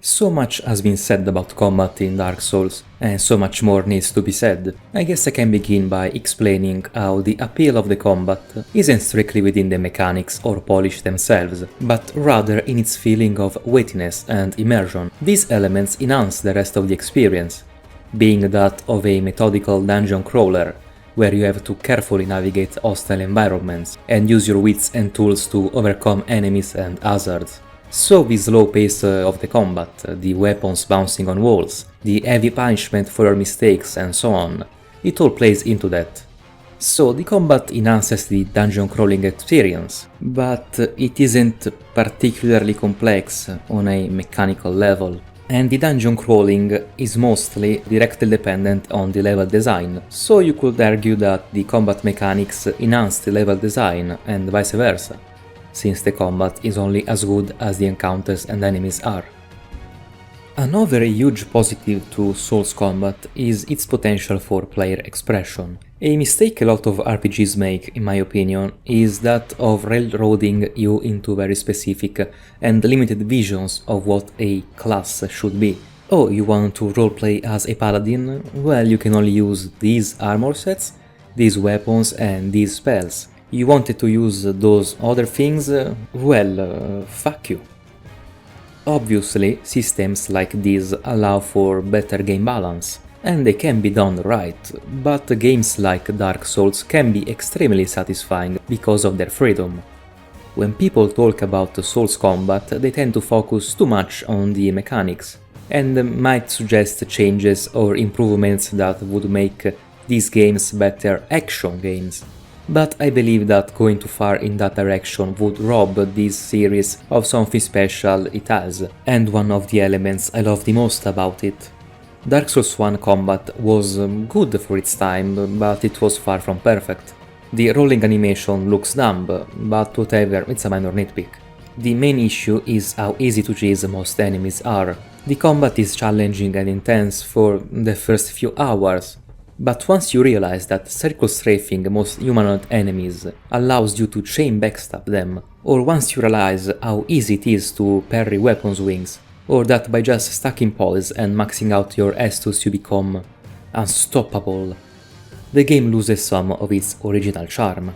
So much has been said about combat in Dark Souls, and so much more needs to be said. I guess I can begin by explaining how the appeal of the combat isn't strictly within the mechanics or polish themselves, but rather in its feeling of weightiness and immersion. These elements enhance the rest of the experience, being that of a methodical dungeon crawler, where you have to carefully navigate hostile environments and use your wits and tools to overcome enemies and hazards. So the slow pace of the combat, the weapons bouncing on walls, the heavy punishment for your mistakes and so on, it all plays into that. So the combat enhances the dungeon crawling experience, but it isn't particularly complex on a mechanical level. And the dungeon crawling is mostly directly dependent on the level design, so you could argue that the combat mechanics enhance the level design and vice versa, since the combat is only as good as the encounters and enemies are. Another huge positive to Souls combat is its potential for player expression. A mistake a lot of RPGs make, in my opinion, is that of railroading you into very specific and limited visions of what a class should be. Oh, you want to roleplay as a paladin? Well, you can only use these armor sets, these weapons and these spells. You wanted to use those other things? Fuck you. Obviously, systems like these allow for better game balance, and they can be done right, but games like Dark Souls can be extremely satisfying because of their freedom. When people talk about Souls combat, they tend to focus too much on the mechanics, and might suggest changes or improvements that would make these games better action games. But I believe that going too far in that direction would rob this series of something special it has, and one of the elements I love the most about it. Dark Souls 1 combat was good for its time, but it was far from perfect. The rolling animation looks dumb, but whatever, it's a minor nitpick. The main issue is how easy to chase most enemies are. The combat is challenging and intense for the first few hours, but once you realize that circle strafing most humanoid enemies allows you to chain backstab them, or once you realize how easy it is to parry weapon swings, or that by just stacking poise and maxing out your Estus you become unstoppable, the game loses some of its original charm.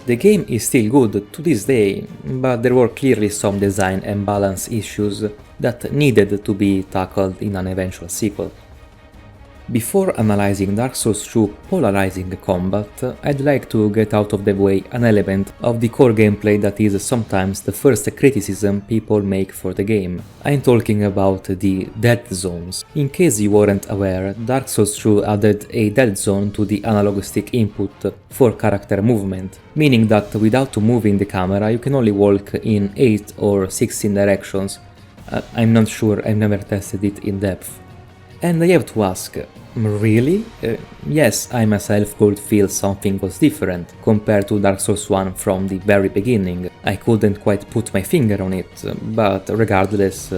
The game is still good to this day, but there were clearly some design and balance issues that needed to be tackled in an eventual sequel. Before analyzing Dark Souls 2 polarizing combat, I'd like to get out of the way an element of the core gameplay that is sometimes the first criticism people make for the game. I'm talking about the dead zones. In case you weren't aware, Dark Souls 2 added a dead zone to the analog stick input for character movement, meaning that without moving the camera you can only walk in 8 or 16 directions. I'm not sure, I've never tested it in depth. And I have to ask, really? Yes, I myself could feel something was different compared to Dark Souls 1 from the very beginning. I couldn't quite put my finger on it, but regardless,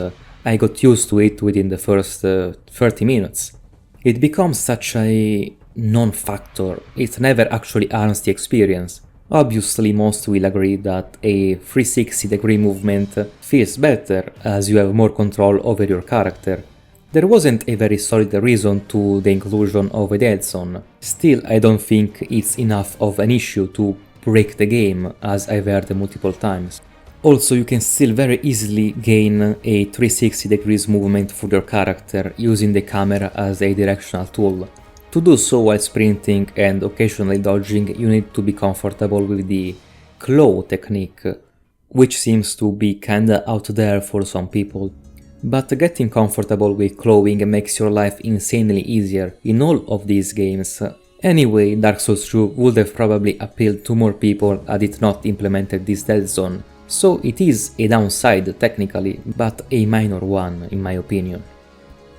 I got used to it within the first 30 minutes. It becomes such a non-factor, it never actually harms the experience. Obviously, most will agree that a 360-degree movement feels better as you have more control over your character. There wasn't a very solid reason to the inclusion of a dead zone. Still, I don't think it's enough of an issue to break the game, as I've heard multiple times. Also, you can still very easily gain a 360 degrees movement for your character using the camera as a directional tool. To do so while sprinting and occasionally dodging, you need to be comfortable with the claw technique, which seems to be kinda out there for some people. But getting comfortable with clawing makes your life insanely easier in all of these games. Anyway, Dark Souls 2 would have probably appealed to more people had it not implemented this dead zone, so it is a downside technically, but a minor one in my opinion.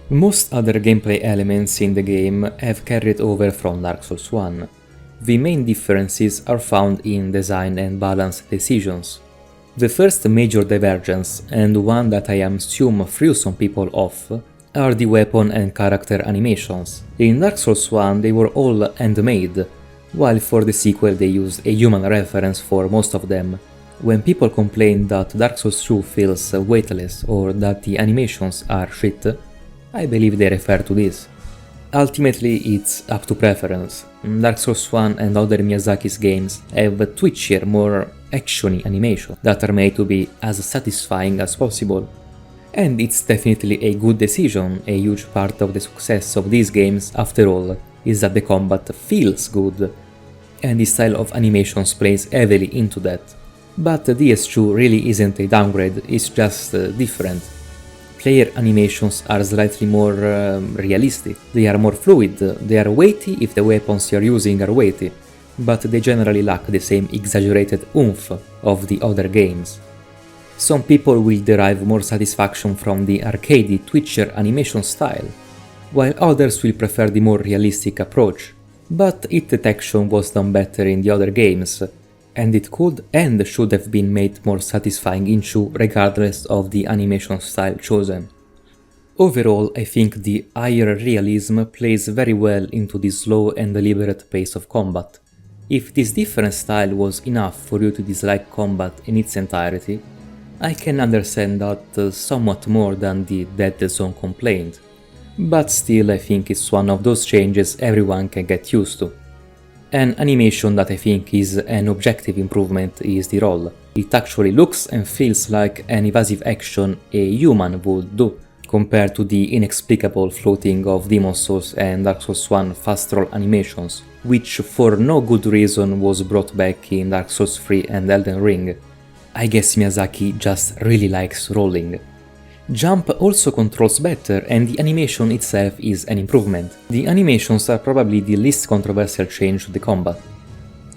Most other gameplay elements in the game have carried over from Dark Souls 1. The main differences are found in design and balance decisions. The first major divergence, and one that I assume threw some people off, are the weapon and character animations. In Dark Souls 1 they were all handmade, while for the sequel they used a human reference for most of them. When people complain that Dark Souls 2 feels weightless or that the animations are shit, I believe they refer to this. Ultimately, it's up to preference. Dark Souls 1 and other Miyazaki's games have twitchier, more actiony animations that are made to be as satisfying as possible. And it's definitely a good decision. A huge part of the success of these games, after all, is that the combat feels good, and the style of animations plays heavily into that. But DS2 really isn't a downgrade, it's just different. Player animations are slightly more realistic, they are more fluid, they are weighty if the weapons you're using are weighty, but they generally lack the same exaggerated oomph of the other games. Some people will derive more satisfaction from the arcadey, twitchier animation style, while others will prefer the more realistic approach. But hit detection was done better in the other games, and it could and should have been made more satisfying in 2 regardless of the animation style chosen. Overall, I think the higher realism plays very well into the slow and deliberate pace of combat. If this different style was enough for you to dislike combat in its entirety, I can understand that somewhat more than the Dead Zone complaint, but still I think it's one of those changes everyone can get used to. An animation that I think is an objective improvement is the roll. It actually looks and feels like an evasive action a human would do, compared to the inexplicable floating of Demon's Souls and Dark Souls 1 fast roll animations, which for no good reason was brought back in Dark Souls 3 and Elden Ring. I guess Miyazaki just really likes rolling. Jump also controls better, and the animation itself is an improvement. The animations are probably the least controversial change to the combat.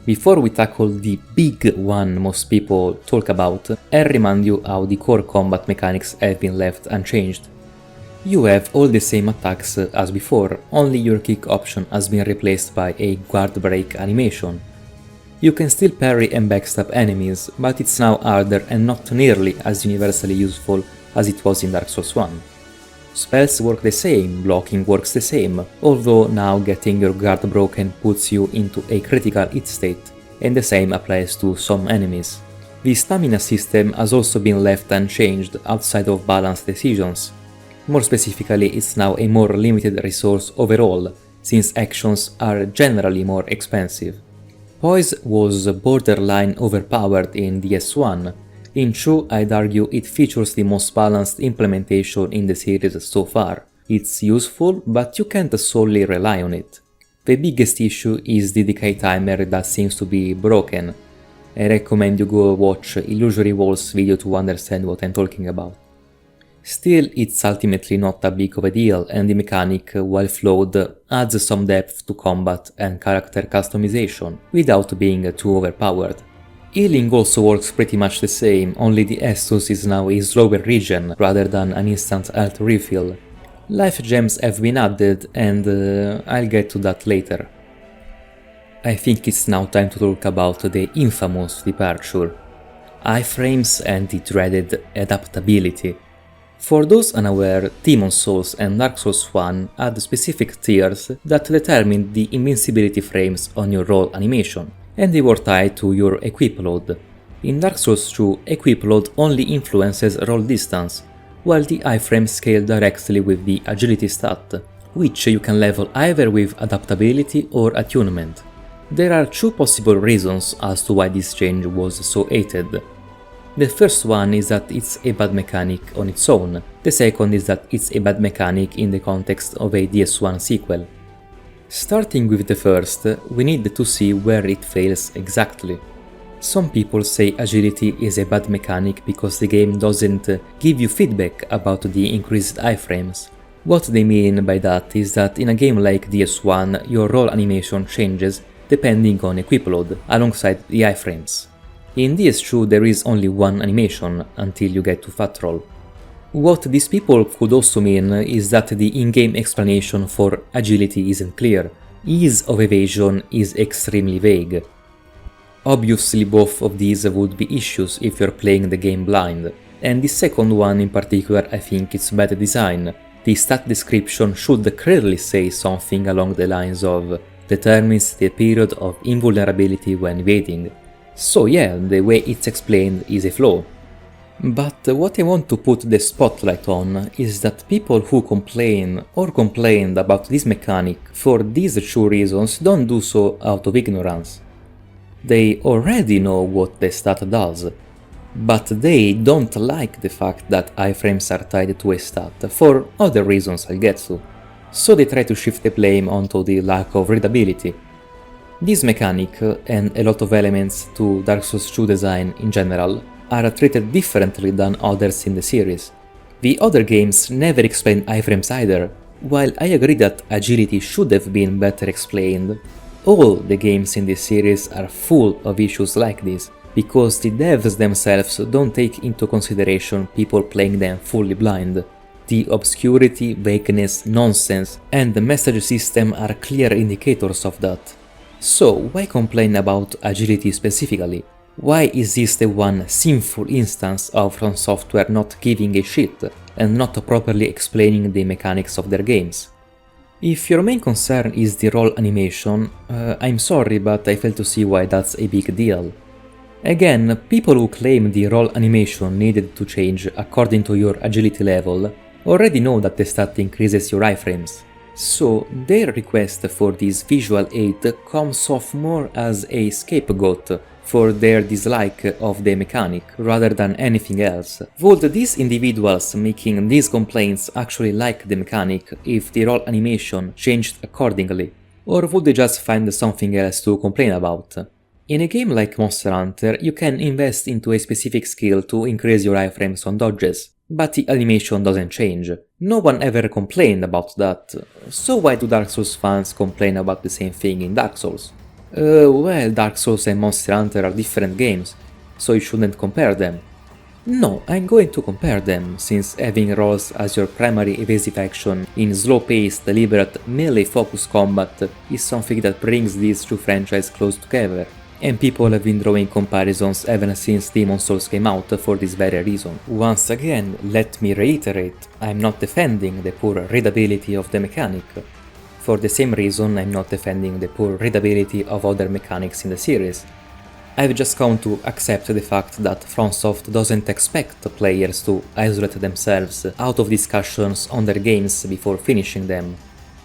Before we tackle the big one most people talk about, I'll remind you how the core combat mechanics have been left unchanged. You have all the same attacks as before, only your kick option has been replaced by a guard break animation. You can still parry and backstab enemies, but it's now harder and not nearly as universally useful as it was in Dark Souls 1. Spells work the same, blocking works the same, although now getting your guard broken puts you into a critical hit state, and the same applies to some enemies. The stamina system has also been left unchanged outside of balance decisions. More specifically, it's now a more limited resource overall, since actions are generally more expensive. Poise was borderline overpowered in DS1. In 2, I'd argue it features the most balanced implementation in the series so far. It's useful, but you can't solely rely on it. The biggest issue is the decay timer that seems to be broken. I recommend you go watch Illusory Walls video to understand what I'm talking about. Still, it's ultimately not that big of a deal, and the mechanic, while flawed, adds some depth to combat and character customization, without being too overpowered. Healing also works pretty much the same, only the Estus is now a slower regen rather than an instant health refill. Life gems have been added, and I'll get to that later. I think it's now time to talk about the infamous departure. Iframes and the dreaded adaptability. For those unaware, Demon's Souls and Dark Souls 1 had specific tiers that determined the invincibility frames on your roll animation, and they were tied to your equip load. In Dark Souls 2, equip load only influences roll distance, while the iframes scale directly with the agility stat, which you can level either with adaptability or attunement. There are 2 possible reasons as to why this change was so hated. The first one is that it's a bad mechanic on its own, the second is that it's a bad mechanic in the context of a DS1 sequel. Starting with the first, we need to see where it fails exactly. Some people say agility is a bad mechanic because the game doesn't give you feedback about the increased iframes. What they mean by that is that in a game like DS1, your roll animation changes depending on equip load, alongside the iframes. In DS2 there is only one animation until you get to fat roll. What these people could also mean is that the in-game explanation for agility isn't clear. Ease of evasion is extremely vague. Obviously both of these would be issues if you're playing the game blind, and the second one in particular I think it's bad design. The stat description should clearly say something along the lines of determines the period of invulnerability when evading. So yeah, the way it's explained is a flaw. But what I want to put the spotlight on is that people who complain or complained about this mechanic for these two reasons don't do so out of ignorance. They already know what the stat does, but they don't like the fact that iframes are tied to a stat for other reasons I'll get to, so they try to shift the blame onto the lack of readability. This mechanic, and a lot of elements to Dark Souls 2 design in general, are treated differently than others in the series. The other games never explain iframes either. While I agree that agility should have been better explained, all the games in this series are full of issues like this, because the devs themselves don't take into consideration people playing them fully blind. The obscurity, vagueness, nonsense, and the message system are clear indicators of that. So why complain about agility specifically? Why is this the one sinful instance of From Software not giving a shit and not properly explaining the mechanics of their games? If your main concern is the roll animation, I'm sorry, but I fail to see why that's a big deal. Again, people who claim the roll animation needed to change according to your agility level already know that the stat increases your iframes. So their request for this visual aid comes off more as a scapegoat for their dislike of the mechanic rather than anything else. Would these individuals making these complaints actually like the mechanic if the roll animation changed accordingly? Or would they just find something else to complain about? In a game like Monster Hunter, you can invest into a specific skill to increase your iframes on dodges, but the animation doesn't change. No one ever complained about that, so why do Dark Souls fans complain about the same thing in Dark Souls? Well, Dark Souls and Monster Hunter are different games, so you shouldn't compare them. No, I'm going to compare them, since having rolls as your primary evasive action in slow-paced, deliberate, melee-focused combat is something that brings these two franchises close together, and people have been drawing comparisons ever since Demon's Souls came out for this very reason. Once again, let me reiterate, I'm not defending the poor readability of the mechanic. For the same reason, I'm not defending the poor readability of other mechanics in the series. I've just come to accept the fact that FromSoft doesn't expect players to isolate themselves out of discussions on their games before finishing them.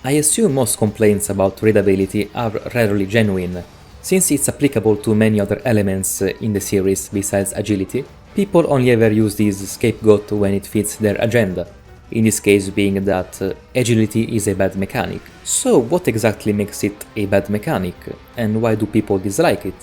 I assume most complaints about readability are rarely genuine. Since it's applicable to many other elements in the series besides agility, people only ever use this scapegoat when it fits their agenda. In this case being that agility is a bad mechanic. So what exactly makes it a bad mechanic, and why do people dislike it?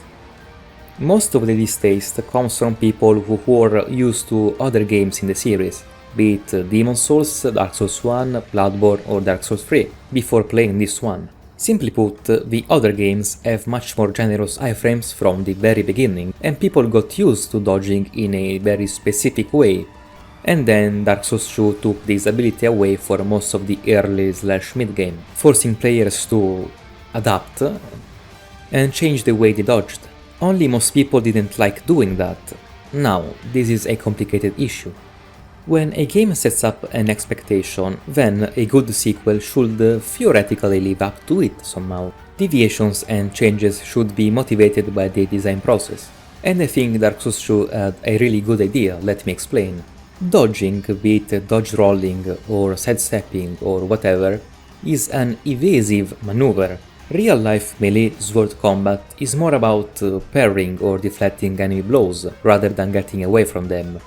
Most of the distaste comes from people who are used to other games in the series, be it Demon's Souls, Dark Souls 1, Bloodborne or Dark Souls 3, before playing this one. Simply put, the other games have much more generous iframes from the very beginning, and people got used to dodging in a very specific way. And then Dark Souls 2 took this ability away for most of the early/mid game, forcing players to adapt and change the way they dodged. Only most people didn't like doing that. Now, this is a complicated issue. When a game sets up an expectation, then a good sequel should theoretically live up to it somehow. Deviations and changes should be motivated by the design process. And I think Dark Souls 2 had a really good idea, let me explain. Dodging, be it dodge rolling or sidestepping or whatever, is an evasive maneuver. Real-life melee sword combat is more about parrying or deflecting enemy blows rather than getting away from them.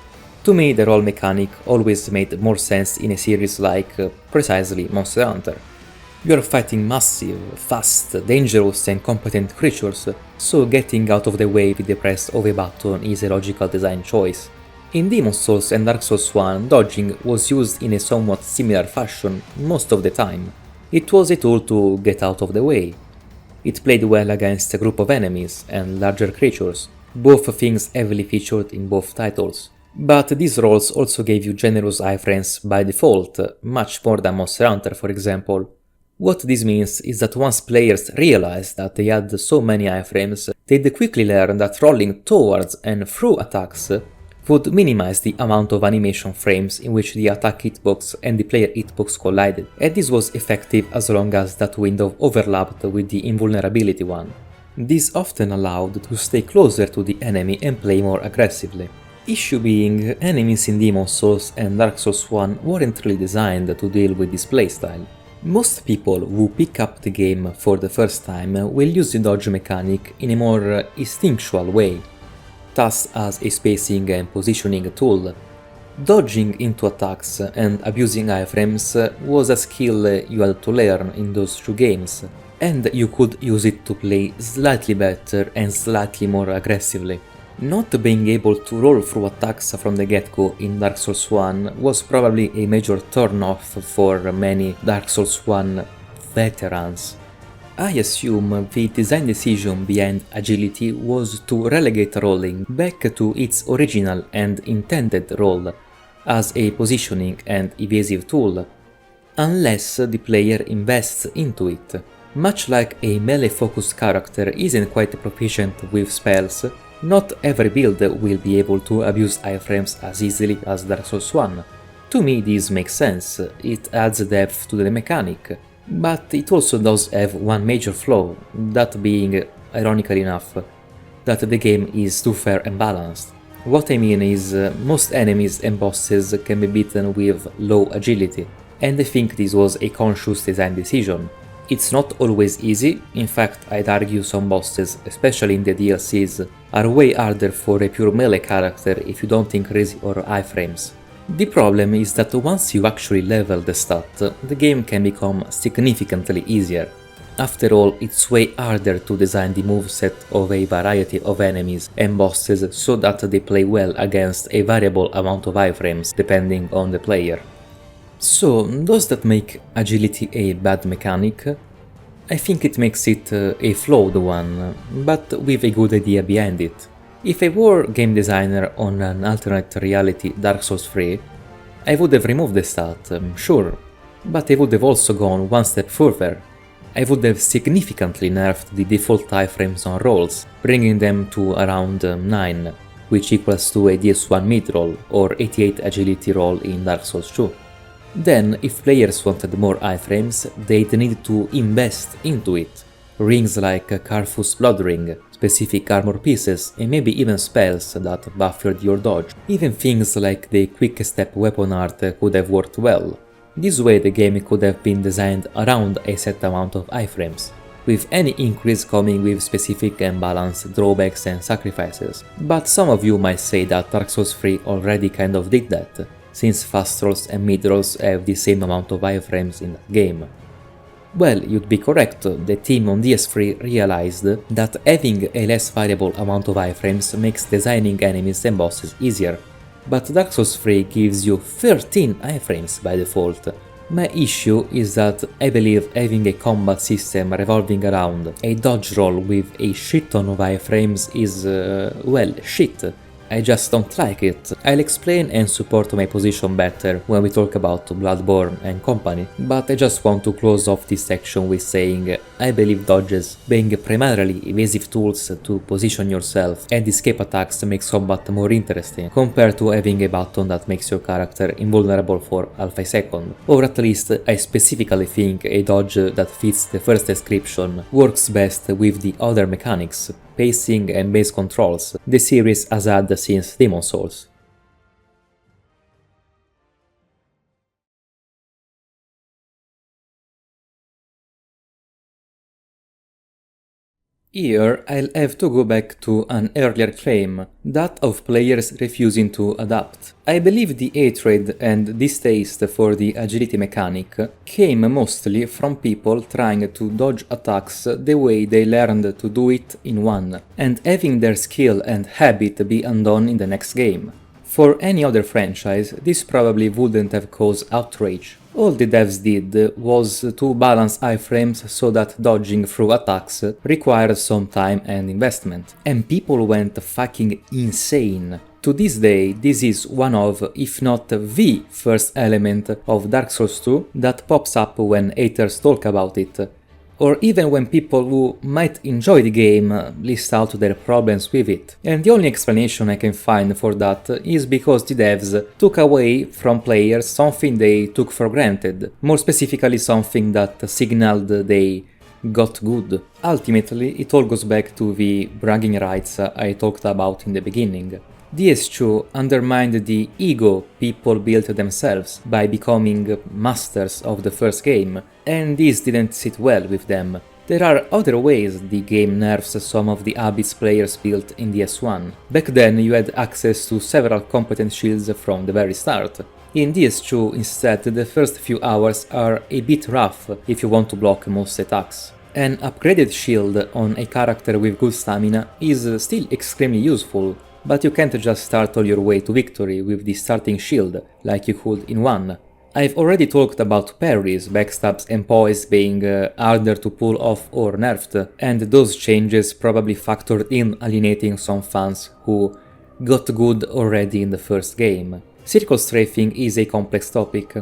To me, the roll mechanic always made more sense in a series like, precisely, Monster Hunter. You're fighting massive, fast, dangerous and competent creatures, so getting out of the way with the press of a button is a logical design choice. In Demon's Souls and Dark Souls 1, dodging was used in a somewhat similar fashion most of the time. It was a tool to get out of the way. It played well against a group of enemies and larger creatures, both things heavily featured in both titles. But these rolls also gave you generous iframes by default, much more than Monster Hunter for example. What this means is that once players realized that they had so many iframes, they'd quickly learn that rolling towards and through attacks would minimize the amount of animation frames in which the attack hitbox and the player hitbox collided, and this was effective as long as that window overlapped with the invulnerability one. This often allowed to stay closer to the enemy and play more aggressively. Issue being, enemies in Demon's Souls and Dark Souls 1 weren't really designed to deal with this playstyle. Most people who pick up the game for the first time will use the dodge mechanic in a more instinctual way, thus as a spacing and positioning tool. Dodging into attacks and abusing iframes was a skill you had to learn in those two games, and you could use it to play slightly better and slightly more aggressively. Not being able to roll through attacks from the get-go in Dark Souls 1 was probably a major turn-off for many Dark Souls 1 veterans. I assume the design decision behind agility was to relegate rolling back to its original and intended role as a positioning and evasive tool, unless the player invests into it. Much like a melee-focused character isn't quite proficient with spells, not every build will be able to abuse iframes as easily as Dark Souls 1. To me this makes sense, it adds depth to the mechanic, but it also does have one major flaw, that being, ironically enough, that the game is too fair and balanced. What I mean is, most enemies and bosses can be beaten with low agility, and I think this was a conscious design decision. It's not always easy, in fact I'd argue some bosses, especially in the DLCs, are way harder for a pure melee character if you don't increase your iframes. The problem is that once you actually level the stat, the game can become significantly easier. After all, it's way harder to design the moveset of a variety of enemies and bosses so that they play well against a variable amount of iframes depending on the player. So, does that make agility a bad mechanic? I think it makes it a flawed one, but with a good idea behind it. If I were game designer on an alternate reality Dark Souls 3, I would have removed the stat, sure, but I would have also gone one step further. I would have significantly nerfed the default iframes on rolls, bringing them to around 9, which equals to a DS1 mid-roll or 88 agility roll in Dark Souls 2. Then, if players wanted more iframes, they'd need to invest into it. Rings like Carthus Blood Ring, specific armor pieces, and maybe even spells that buffered your dodge. Even things like the quick step weapon art could have worked well. This way the game could have been designed around a set amount of iframes, with any increase coming with specific and balanced drawbacks and sacrifices. But some of you might say that Dark Souls 3 already kind of did that, since fast rolls and mid rolls have the same amount of iframes in that game. Well, you'd be correct, the team on DS3 realized that having a less variable amount of iframes makes designing enemies and bosses easier, but Dark Souls 3 gives you 13 iframes by default. My issue is that I believe having a combat system revolving around a dodge roll with a shit ton of iframes is, well, shit. I just don't like it. I'll explain and support my position better when we talk about Bloodborne and company, but I just want to close off this section with saying I believe dodges, being primarily evasive tools to position yourself and escape attacks, makes combat more interesting, compared to having a button that makes your character invulnerable for half a second. Or at least I specifically think a dodge that fits the first description works best with the other mechanics, pacing and base controls the series has had since Demon's Souls. Here I'll have to go back to an earlier claim, that of players refusing to adapt. I believe the hatred and distaste for the agility mechanic came mostly from people trying to dodge attacks the way they learned to do it in 1, and having their skill and habit be undone in the next game. For any other franchise, this probably wouldn't have caused outrage. All the devs did was to balance iframes so that dodging through attacks required some time and investment, and people went fucking insane. To this day, this is one of, if not the first element of Dark Souls 2 that pops up when haters talk about it, or even when people who might enjoy the game list out their problems with it. And the only explanation I can find for that is because the devs took away from players something they took for granted, more specifically something that signaled they got good. Ultimately, it all goes back to the bragging rights I talked about in the beginning. DS2 undermined the ego people built themselves by becoming masters of the first game, and this didn't sit well with them. There are other ways the game nerfs some of the habits players built in DS1. Back then you had access to several competent shields from the very start. In DS2 instead, the first few hours are a bit rough if you want to block most attacks. An upgraded shield on a character with good stamina is still extremely useful, but you can't just start all your way to victory with the starting shield like you could in 1. I've already talked about parries, backstabs and poise being harder to pull off or nerfed, and those changes probably factored in alienating some fans who got good already in the first game. Circle strafing is a complex topic.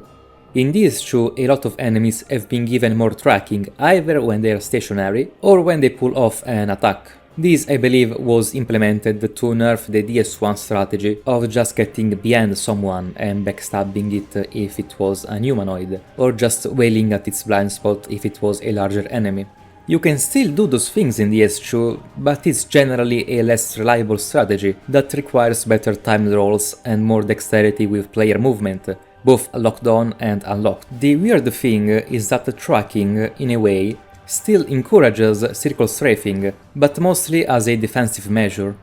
In DS2, a lot of enemies have been given more tracking either when they are stationary or when they pull off an attack. This, I believe, was implemented to nerf the DS1 strategy of just getting behind someone and backstabbing it if it was an humanoid, or just wailing at its blind spot if it was a larger enemy. You can still do those things in DS2, but it's generally a less reliable strategy that requires better timed rolls and more dexterity with player movement, both locked on and unlocked. The weird thing is that the tracking, in a way, still encourages circle strafing, but mostly as a defensive measure.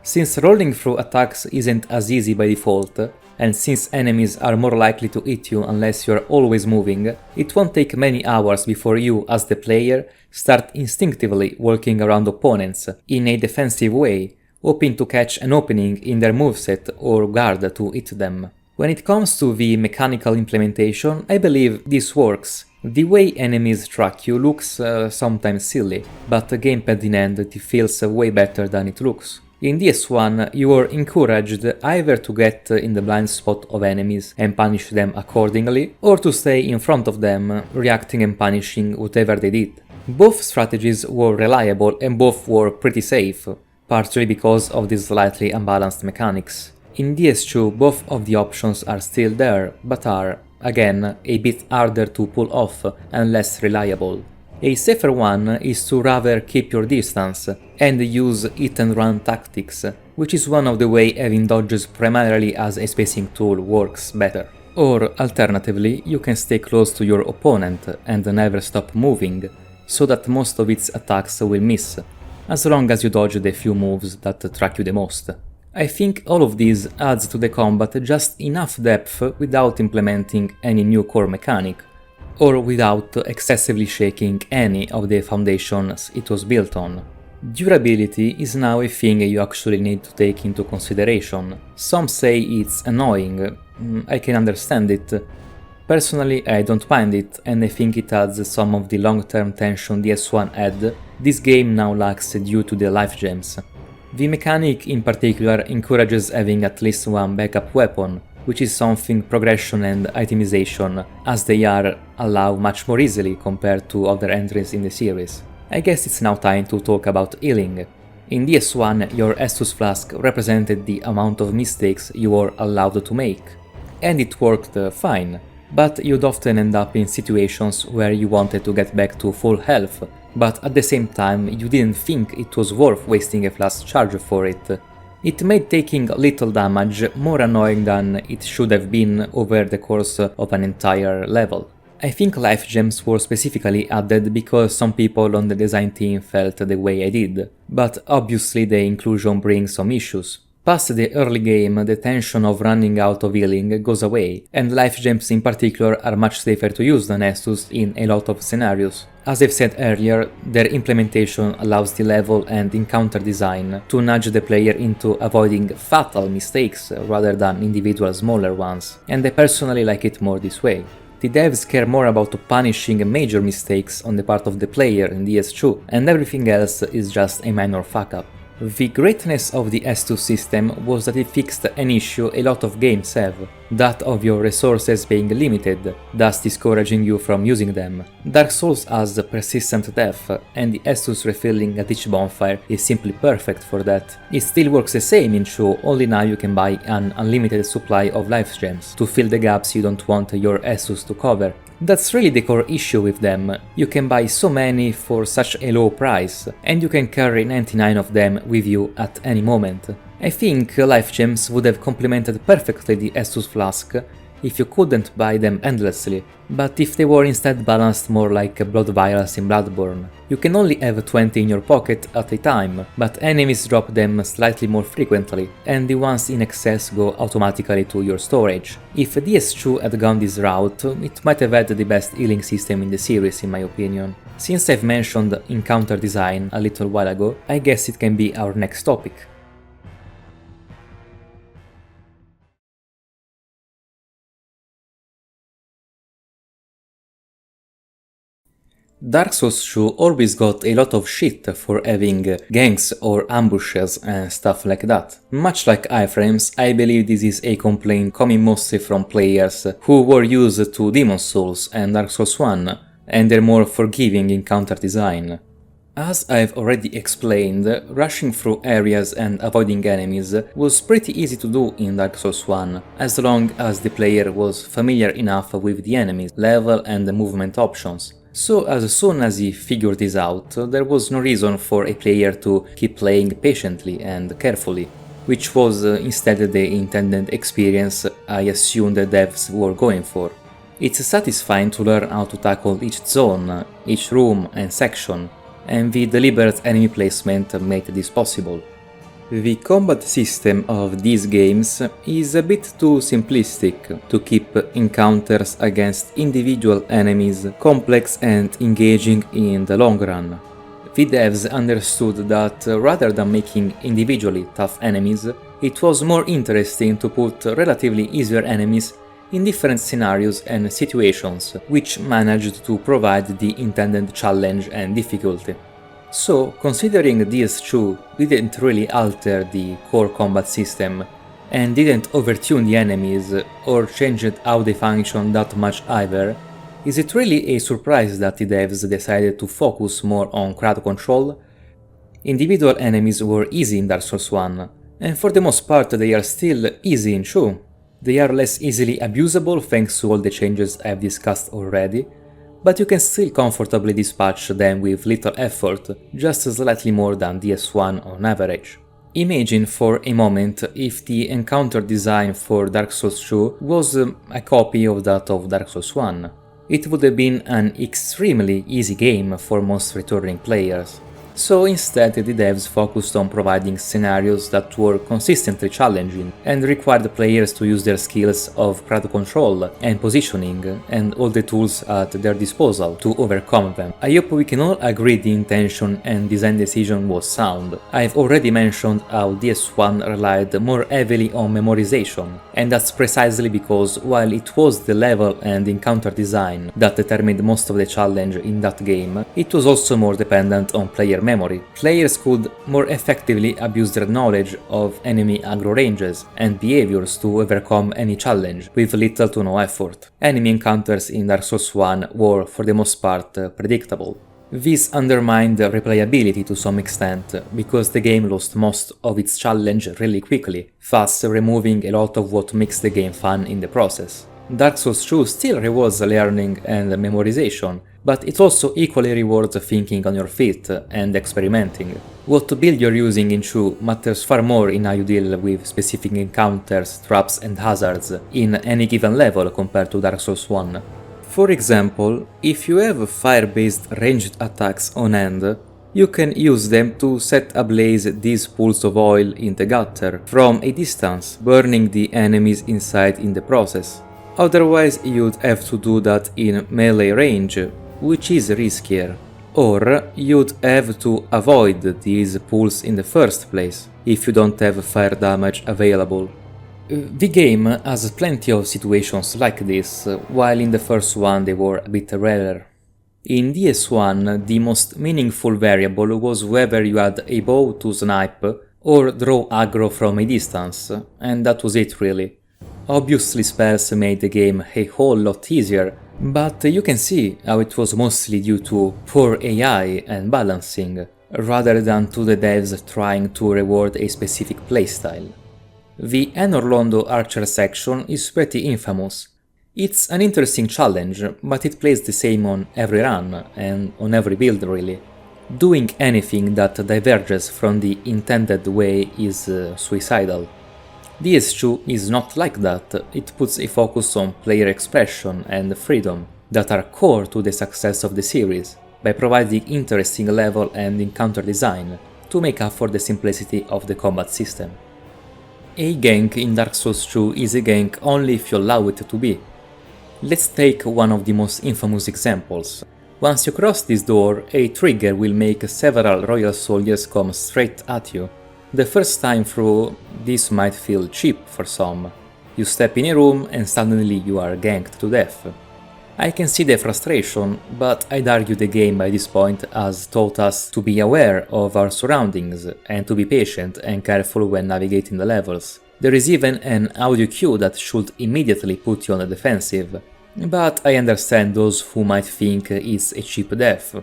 Since rolling through attacks isn't as easy by default, and since enemies are more likely to hit you unless you're always moving, it won't take many hours before you, as the player, start instinctively walking around opponents in a defensive way, hoping to catch an opening in their moveset or guard to hit them. When it comes to the mechanical implementation, I believe this works. The way enemies track you looks sometimes silly, but gamepad in hand it feels way better than it looks. In DS1 you are encouraged either to get in the blind spot of enemies and punish them accordingly, or to stay in front of them, reacting and punishing whatever they did. Both strategies were reliable and both were pretty safe, partially because of these slightly unbalanced mechanics. In DS2 both of the options are still there, but are, again, a bit harder to pull off and less reliable. A safer one is to rather keep your distance and use hit and run tactics, which is one of the way having dodges primarily as a spacing tool works better. Or alternatively, you can stay close to your opponent and never stop moving, so that most of its attacks will miss, as long as you dodge the few moves that track you the most. I think all of this adds to the combat just enough depth without implementing any new core mechanic, or without excessively shaking any of the foundations it was built on. Durability is now a thing you actually need to take into consideration. Some say it's annoying, I can understand it. Personally, I don't mind it, and I think it adds some of the long-term tension DS1 had. This game now lacks due to the life gems. The mechanic in particular encourages having at least one backup weapon, which is something progression and itemization, as they are, allow much more easily compared to other entries in the series. I guess it's now time to talk about healing. In DS1, your Estus flask represented the amount of mistakes you were allowed to make, and it worked fine, but you'd often end up in situations where you wanted to get back to full health, but at the same time you didn't think it was worth wasting a flask charge for it. It made taking little damage more annoying than it should have been over the course of an entire level. I think life gems were specifically added because some people on the design team felt the way I did, but obviously the inclusion brings some issues. Past the early game, the tension of running out of healing goes away, and life gems in particular are much safer to use than Estus in a lot of scenarios. As I've said earlier, their implementation allows the level and encounter design to nudge the player into avoiding fatal mistakes rather than individual smaller ones, and I personally like it more this way. The devs care more about punishing major mistakes on the part of the player in DS2, and everything else is just a minor fuck-up. The greatness of the S2 system was that it fixed an issue a lot of games have, that of your resources being limited, thus discouraging you from using them. Dark Souls has persistent death, and the Estus refilling at each bonfire is simply perfect for that. It still works the same in 2, only now you can buy an unlimited supply of life gems to fill the gaps you don't want your Estus to cover. That's really the core issue with them. You can buy so many for such a low price, and you can carry 99 of them with you at any moment. I think life gems would have complemented perfectly the Estus flask if you couldn't buy them endlessly, but if they were instead balanced more like blood vials in Bloodborne. You can only have 20 in your pocket at a time, but enemies drop them slightly more frequently, and the ones in excess go automatically to your storage. If DS2 had gone this route, it might have had the best healing system in the series in my opinion. Since I've mentioned encounter design a little while ago, I guess it can be our next topic. Dark Souls 2 always got a lot of shit for having ganks or ambushes and stuff like that. Much like iframes, I believe this is a complaint coming mostly from players who were used to Demon's Souls and Dark Souls 1 and their more forgiving encounter design. As I've already explained, rushing through areas and avoiding enemies was pretty easy to do in Dark Souls 1, as long as the player was familiar enough with the enemies, level and movement options. So as soon as he figured this out, there was no reason for a player to keep playing patiently and carefully, which was instead the intended experience I assumed the devs were going for. It's satisfying to learn how to tackle each zone, each room and section, and the deliberate enemy placement made this possible. The combat system of these games is a bit too simplistic to keep encounters against individual enemies complex and engaging in the long run. The devs understood that rather than making individually tough enemies, it was more interesting to put relatively easier enemies in different scenarios and situations, which managed to provide the intended challenge and difficulty. So, considering DS2 didn't really alter the core combat system and didn't overtune the enemies or change how they function that much either, is it really a surprise that the devs decided to focus more on crowd control? Individual enemies were easy in Dark Souls 1, and for the most part they are still easy in 2. They are less easily abusable thanks to all the changes I've discussed already, but you can still comfortably dispatch them with little effort, just slightly more than DS1 on average. Imagine for a moment if the encounter design for Dark Souls 2 was a copy of that of Dark Souls 1. It would have been an extremely easy game for most returning players. So instead the devs focused on providing scenarios that were consistently challenging and required players to use their skills of crowd control and positioning and all the tools at their disposal to overcome them. I hope we can all agree the intention and design decision was sound. I've already mentioned how DS1 relied more heavily on memorization, and that's precisely because while it was the level and encounter design that determined most of the challenge in that game, it was also more dependent on player memory. Players could more effectively abuse their knowledge of enemy aggro ranges and behaviors to overcome any challenge with little to no effort. Enemy encounters in Dark Souls 1 were for the most part predictable. This undermined replayability to some extent, because the game lost most of its challenge really quickly, thus removing a lot of what makes the game fun in the process. Dark Souls 2 still rewards learning and memorization, but it also equally rewards thinking on your feet and experimenting. What build you're using in 2 matters far more in how you deal with specific encounters, traps and hazards in any given level compared to Dark Souls 1. For example, if you have fire-based ranged attacks on hand, you can use them to set ablaze these pools of oil in the gutter from a distance, burning the enemies inside in the process. Otherwise you'd have to do that in melee range, which is riskier. Or you'd have to avoid these pools in the first place, if you don't have fire damage available. The game has plenty of situations like this, while in the first one they were a bit rarer. In DS1, the most meaningful variable was whether you had a bow to snipe or draw aggro from a distance, and that was it really. Obviously spells made the game a whole lot easier, but you can see how it was mostly due to poor AI and balancing, rather than to the devs trying to reward a specific playstyle. The Enorlondo Archer section is pretty infamous. It's an interesting challenge, but it plays the same on every run, and on every build really. Doing anything that diverges from the intended way is suicidal. DS2 is not like that, it puts a focus on player expression and freedom that are core to the success of the series, by providing interesting level and encounter design to make up for the simplicity of the combat system. A gank in Dark Souls 2 is a gank only if you allow it to be. Let's take one of the most infamous examples. Once you cross this door, a trigger will make several royal soldiers come straight at you. The first time through, this might feel cheap for some. You step in a room and suddenly you are ganked to death. I can see the frustration, but I'd argue the game by this point has taught us to be aware of our surroundings and to be patient and careful when navigating the levels. There is even an audio cue that should immediately put you on the defensive, but I understand those who might think it's a cheap death.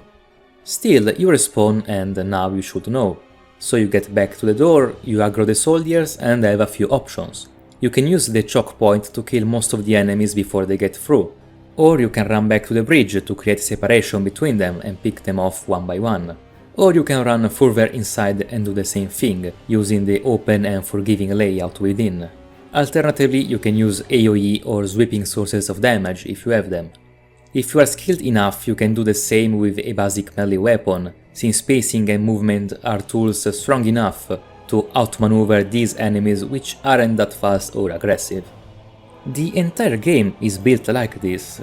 Still, you respawn and now you should know. So you get back to the door, you aggro the soldiers and have a few options. You can use the choke point to kill most of the enemies before they get through, or you can run back to the bridge to create separation between them and pick them off one by one. Or you can run further inside and do the same thing, using the open and forgiving layout within. Alternatively, you can use AoE or sweeping sources of damage if you have them. If you are skilled enough, you can do the same with a basic melee weapon, since spacing and movement are tools strong enough to outmaneuver these enemies which aren't that fast or aggressive. The entire game is built like this.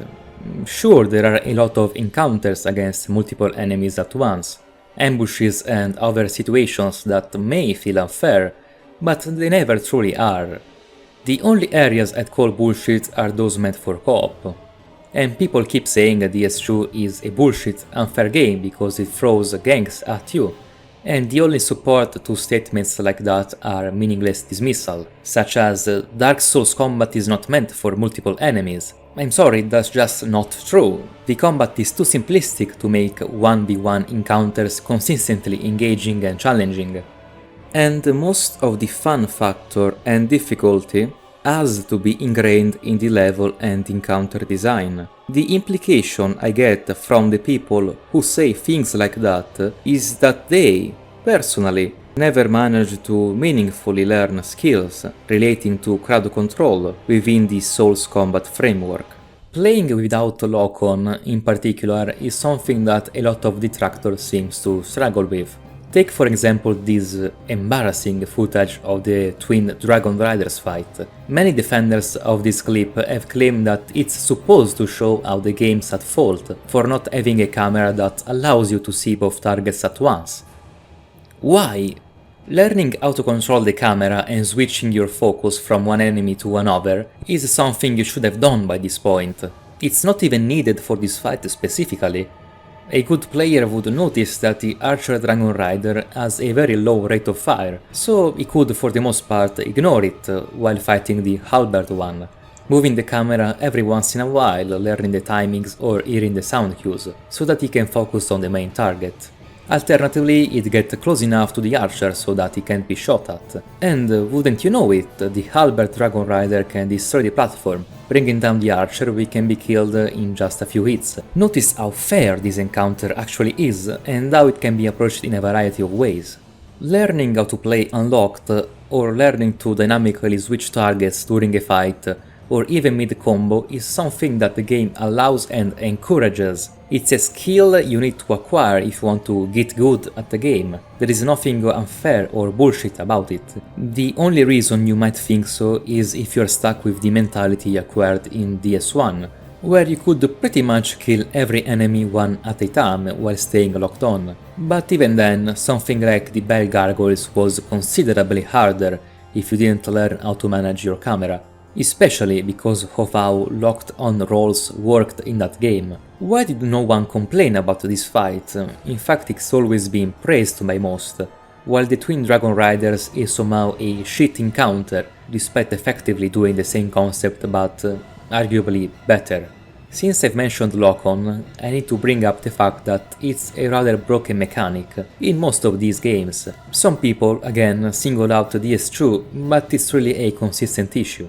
Sure, there are a lot of encounters against multiple enemies at once, ambushes and other situations that may feel unfair, but they never truly are. The only areas I'd call bullshit are those meant for co-op. And people keep saying that DS2 is a bullshit, unfair game because it throws ganks at you, and the only support to statements like that are meaningless dismissal, such as Dark Souls combat is not meant for multiple enemies. I'm sorry, that's just not true. The combat is too simplistic to make 1v1 encounters consistently engaging and challenging. And most of the fun factor and difficulty has to be ingrained in the level and encounter design. The implication I get from the people who say things like that is that they, personally, never managed to meaningfully learn skills relating to crowd control within the Souls combat framework. Playing without lock-on, in particular, is something that a lot of detractors seems to struggle with. Take for example this embarrassing footage of the twin Dragon Riders fight. Many defenders of this clip have claimed that it's supposed to show how the game's at fault for not having a camera that allows you to see both targets at once. Why? Learning how to control the camera and switching your focus from one enemy to another is something you should have done by this point. It's not even needed for this fight specifically. A good player would notice that the Archer Dragon Rider has a very low rate of fire, so he could for the most part ignore it while fighting the Halberd one, moving the camera every once in a while, learning the timings or hearing the sound cues, so that he can focus on the main target. Alternatively, he'd get close enough to the Archer so that he can't be shot at. And wouldn't you know it, the Halberd Dragon Rider can destroy the platform. Bringing down the Archer, we can be killed in just a few hits. Notice how fair this encounter actually is, and how it can be approached in a variety of ways. Learning how to play unlocked, or learning to dynamically switch targets during a fight, or even mid-combo is something that the game allows and encourages. It's a skill you need to acquire if you want to get good at the game. There is nothing unfair or bullshit about it. The only reason you might think so is if you're stuck with the mentality acquired in DS1, where you could pretty much kill every enemy one at a time while staying locked on. But even then, something like the Bell Gargoyles was considerably harder if you didn't learn how to manage your camera. Especially because of how locked-on rolls worked in that game. Why did no one complain about this fight? In fact, it's always been praised by most, while the Twin Dragon Riders is somehow a shit encounter, despite effectively doing the same concept but arguably better. Since I've mentioned lock-on, I need to bring up the fact that it's a rather broken mechanic in most of these games. Some people, again, single out DS2, but it's really a consistent issue.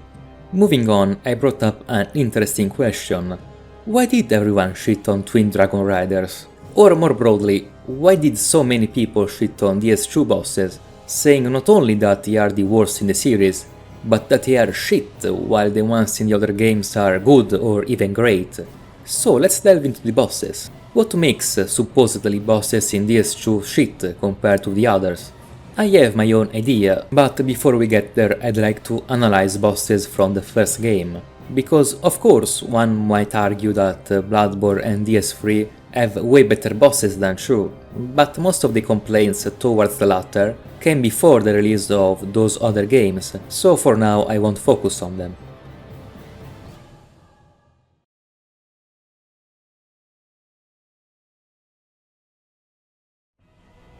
Moving on, I brought up an interesting question. Why did everyone shit on Twin Dragon Riders? Or more broadly, why did so many people shit on DS2 bosses, saying not only that they are the worst in the series, but that they are shit while the ones in the other games are good or even great? So let's delve into the bosses. What makes supposedly bosses in DS2 shit compared to the others? I have my own idea, but before we get there I'd like to analyze bosses from the first game. Because of course one might argue that Bloodborne and DS3 have way better bosses than 2, but most of the complaints towards the latter came before the release of those other games, so for now I won't focus on them.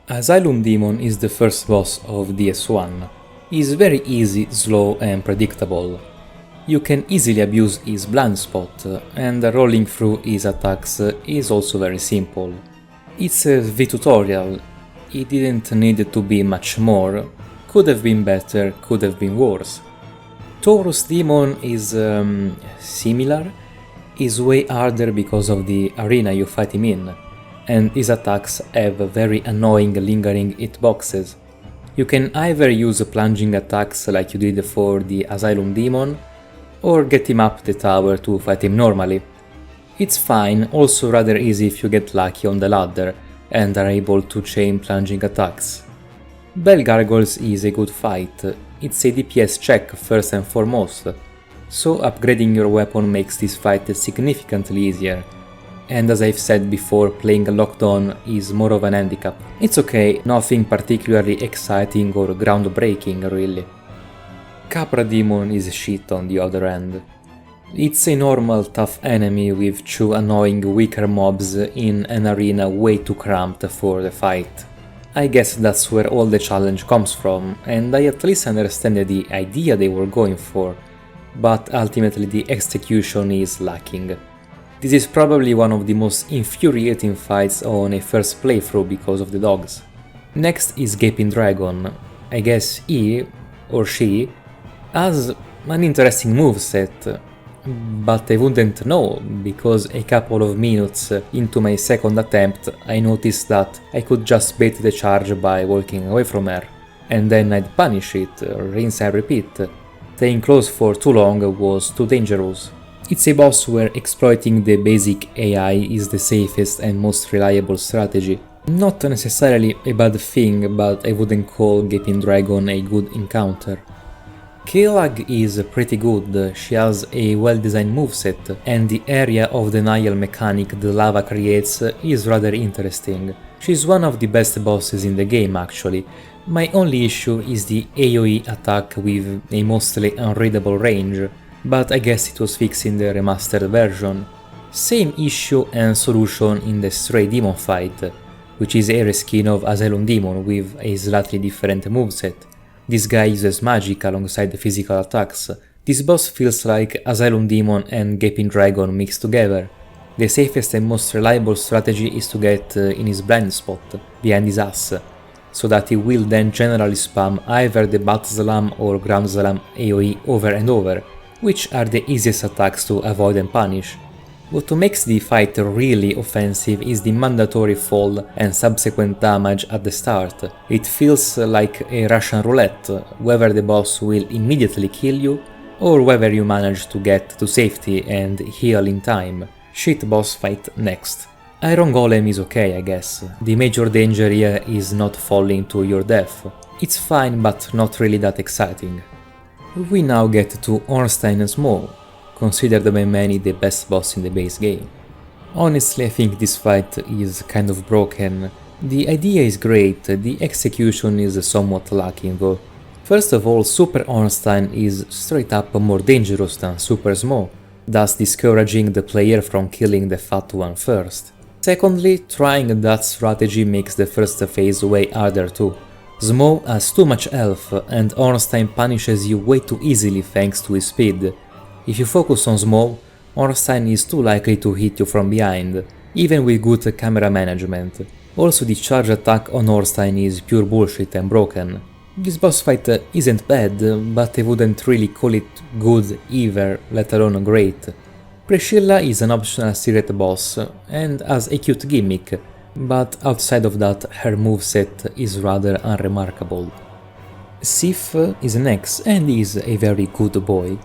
Asylum Demon is the first boss of DS1. He is very easy, slow and predictable. You can easily abuse his blind spot, and rolling through his attacks is also very simple. It's a V-tutorial, it didn't need to be much more, could have been better, could have been worse. Taurus Demon is similar, is way harder because of the arena you fight him in, and his attacks have very annoying lingering hitboxes. You can either use plunging attacks like you did for the Asylum Demon, or get him up the tower to fight him normally. It's fine, also rather easy if you get lucky on the ladder and are able to chain plunging attacks. Bell Gargoyles is a good fight, it's a DPS check first and foremost, so upgrading your weapon makes this fight significantly easier, and as I've said before, playing a lockdown is more of an handicap. It's okay, nothing particularly exciting or groundbreaking really. Capra Demon is shit on the other end. It's a normal tough enemy with 2 annoying weaker mobs in an arena way too cramped for the fight. I guess that's where all the challenge comes from, and I at least understand the idea they were going for, but ultimately the execution is lacking. This is probably one of the most infuriating fights on a first playthrough because of the dogs. Next is Gaping Dragon. I guess he, or she, has an interesting moveset, but I wouldn't know, because a couple of minutes into my second attempt I noticed that I could just bait the charge by walking away from her, and then I'd punish it, rinse and repeat. Staying close for too long was too dangerous. It's a boss where exploiting the basic AI is the safest and most reliable strategy. Not necessarily a bad thing, but I wouldn't call Gaping Dragon a good encounter. Gankleic is pretty good, she has a well-designed moveset, and the area of denial mechanic the lava creates is rather interesting. She's one of the best bosses in the game actually. My only issue is the AoE attack with a mostly unreadable range, but I guess it was fixed in the remastered version. Same issue and solution in the Stray Demon fight, which is a reskin of Asylum Demon with a slightly different moveset. This guy uses magic alongside the physical attacks. This boss feels like Asylum Demon and Gaping Dragon mixed together. The safest and most reliable strategy is to get in his blind spot, behind his ass, so that he will then generally spam either the Bat Slam or Ground Slam AoE over and over, which are the easiest attacks to avoid and punish. What makes the fight really offensive is the mandatory fall and subsequent damage at the start. It feels like a Russian roulette, whether the boss will immediately kill you, or whether you manage to get to safety and heal in time. Shit boss fight next. Iron Golem is okay, I guess. The major danger here is not falling to your death. It's fine, but not really that exciting. We now get to Ornstein and Smough, considered by many the best boss in the base game. Honestly, I think this fight is kind of broken. The idea is great, the execution is somewhat lacking though. First of all, Super Ornstein is straight up more dangerous than Super Smough, thus discouraging the player from killing the fat one first. Secondly, trying that strategy makes the first phase way harder too. Smough has too much health, and Ornstein punishes you way too easily thanks to his speed. If you focus on Smough, Ornstein is too likely to hit you from behind, even with good camera management. Also, the charge attack on Ornstein is pure bullshit and broken. This boss fight isn't bad, but I wouldn't really call it good either, let alone great. Priscilla is an optional secret boss, and has a cute gimmick, but outside of that her moveset is rather unremarkable. Sif is next and is a very good boy.